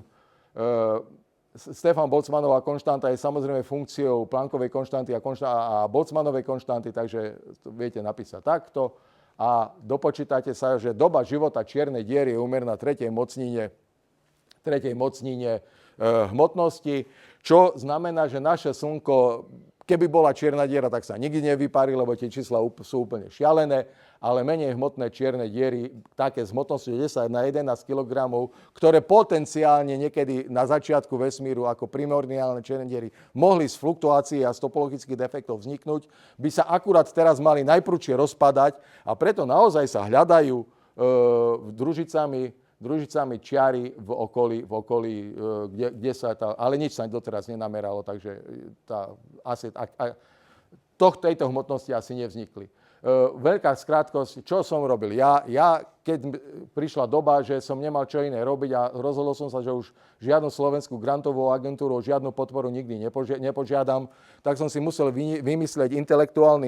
Stefan Boltzmannová konštanta je samozrejme funkciou Planckovej konštanty a Boltzmannovej konštanty, takže to viete napísať takto. A dopočítate sa, že doba života čiernej diery je úmerná tretej mocnine hmotnosti, čo znamená, že naše Slnko, keby bola čierna diera, tak sa nikdy nevyparí, lebo tie čísla sú úplne šialené, ale menej hmotné čierne diery, také s hmotnosťou 10 na 11 kg, ktoré potenciálne niekedy na začiatku vesmíru ako primordiálne čierne diery mohli z fluktuácií a z topologických defektov vzniknúť, by sa akurát teraz mali najprúčšie rozpadať a preto naozaj sa hľadajú družicami čiary v okolí, kde sa ale nič sa doteraz nenameralo, takže tejto hmotnosti asi nevznikli. Veľká skrátkosť, čo som robil? Ja, keď prišla doba, že som nemal čo iné robiť a rozhodol som sa, že už žiadnu slovenskú grantovú agentúru, žiadnu podporu nikdy nepožiadam, tak som si musel vymyslieť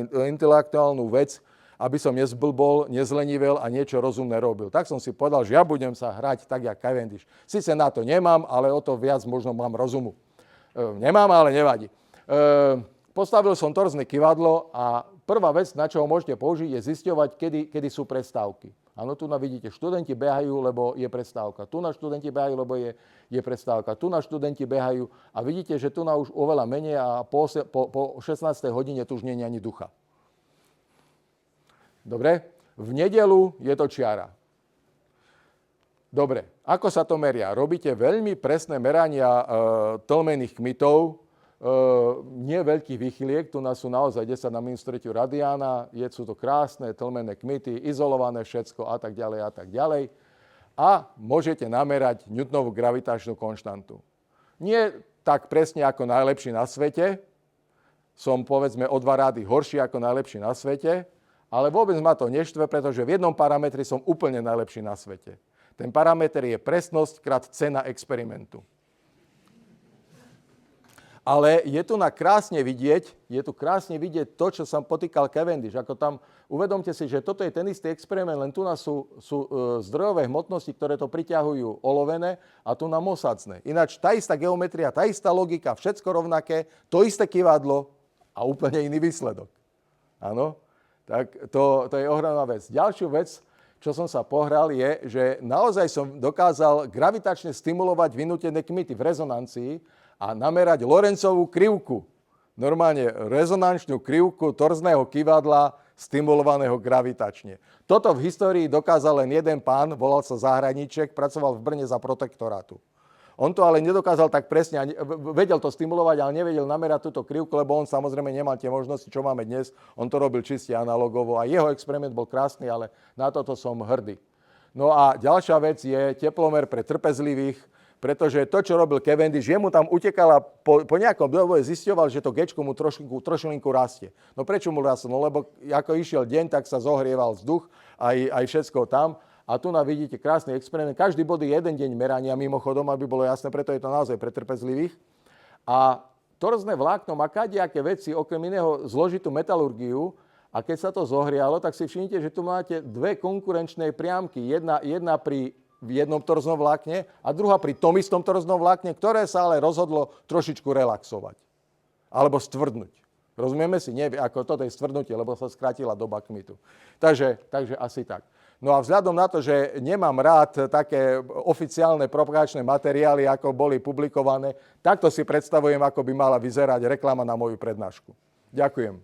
intelektuálnu vec, aby som nezblbol, nezlenivel a niečo rozumné robil. Tak som si povedal, že ja budem sa hrať tak, jak Cavendish. Sice na to nemám, ale o to viac možno mám rozumu. Nemám, ale nevadí. Postavil som torzné kyvadlo a prvá vec, na čo ho môžete použiť, je zisťovať, kedy sú prestávky. Áno, tu vidíte, študenti behajú, lebo je prestávka. Tu študenti behajú, lebo je prestávka. Tu študenti behajú a vidíte, že tu už oveľa menej a po 16. hodine tu už nie je ani ducha. Dobre? V nedeľu je to čiara. Dobre, ako sa to meria? Robíte veľmi presné merania tlmených kmitov, nie veľkých výchyliek, tu sú naozaj 10 na minus 3 radiána, sú to krásne tlmené kmity, izolované všetko a tak ďalej a tak ďalej. A môžete namerať Newtonovú gravitačnú konštantu. Nie tak presne ako najlepší na svete, som povedzme o 2 rády horší ako najlepší na svete, ale vôbec ma to neštve, pretože v jednom parametri som úplne najlepší na svete. Ten parameter je presnosť krát cena experimentu. Ale je tu krásne vidieť to, čo som potýkal Cavendish. Ako tam, uvedomte si, že toto je ten istý experiment, len tu sú zdrojové hmotnosti, ktoré to priťahujú olovené a tu mosacné. Ináč tá istá geometria, tá istá logika, všetko rovnaké, to isté kyvadlo a úplne iný výsledok. Áno? Tak to je ohromná vec. Ďalšiu vec, čo som sa pohral, je, že naozaj som dokázal gravitačne stimulovať vynútené kmity v rezonancii a namerať Lorencovú krivku. Normálne rezonančnú krivku torzného kyvadla stimulovaného gravitačne. Toto v histórii dokázal len jeden pán, volal sa Zahradníček, pracoval v Brne za protektorátu. On to ale nedokázal tak presne, vedel to stimulovať, ale nevedel namerať túto krivku, lebo on samozrejme nemal tie možnosti, čo máme dnes. On to robil čiste analogovo a jeho experiment bol krásny, ale na toto som hrdý. No a ďalšia vec je teplomer pre trpezlivých, pretože to, čo robil Cavendish, jemu tam utekala, po nejakom dobe zisťoval, že to Gčko mu trošilinku rastie. No prečo mu rastlo? No lebo ako išiel deň, tak sa zohrieval vzduch, aj všetko tam. A tu vidíte krásny experiment. Každý bod je jeden deň merania, mimochodom, aby bolo jasné, preto je to naozaj pre trpezlivých. A torzné vlákno má kadejaké veci, okrem iného zložitú metalurgiu. A keď sa to zohrialo, tak si všimnite, že tu máte dve konkurenčné priamky. Jedna pri jednom torznom vlákne a druhá pri tom istom torznom vlákne, ktoré sa ale rozhodlo trošičku relaxovať. Alebo stvrdnúť. Rozumieme si? Nie, ako toto je stvrdnutie, lebo sa skrátila doba kmitu. Takže asi tak. No a vzhľadom na to, že nemám rád také oficiálne propagačné materiály, ako boli publikované, takto si predstavujem, ako by mala vyzerať reklama na moju prednášku. Ďakujem.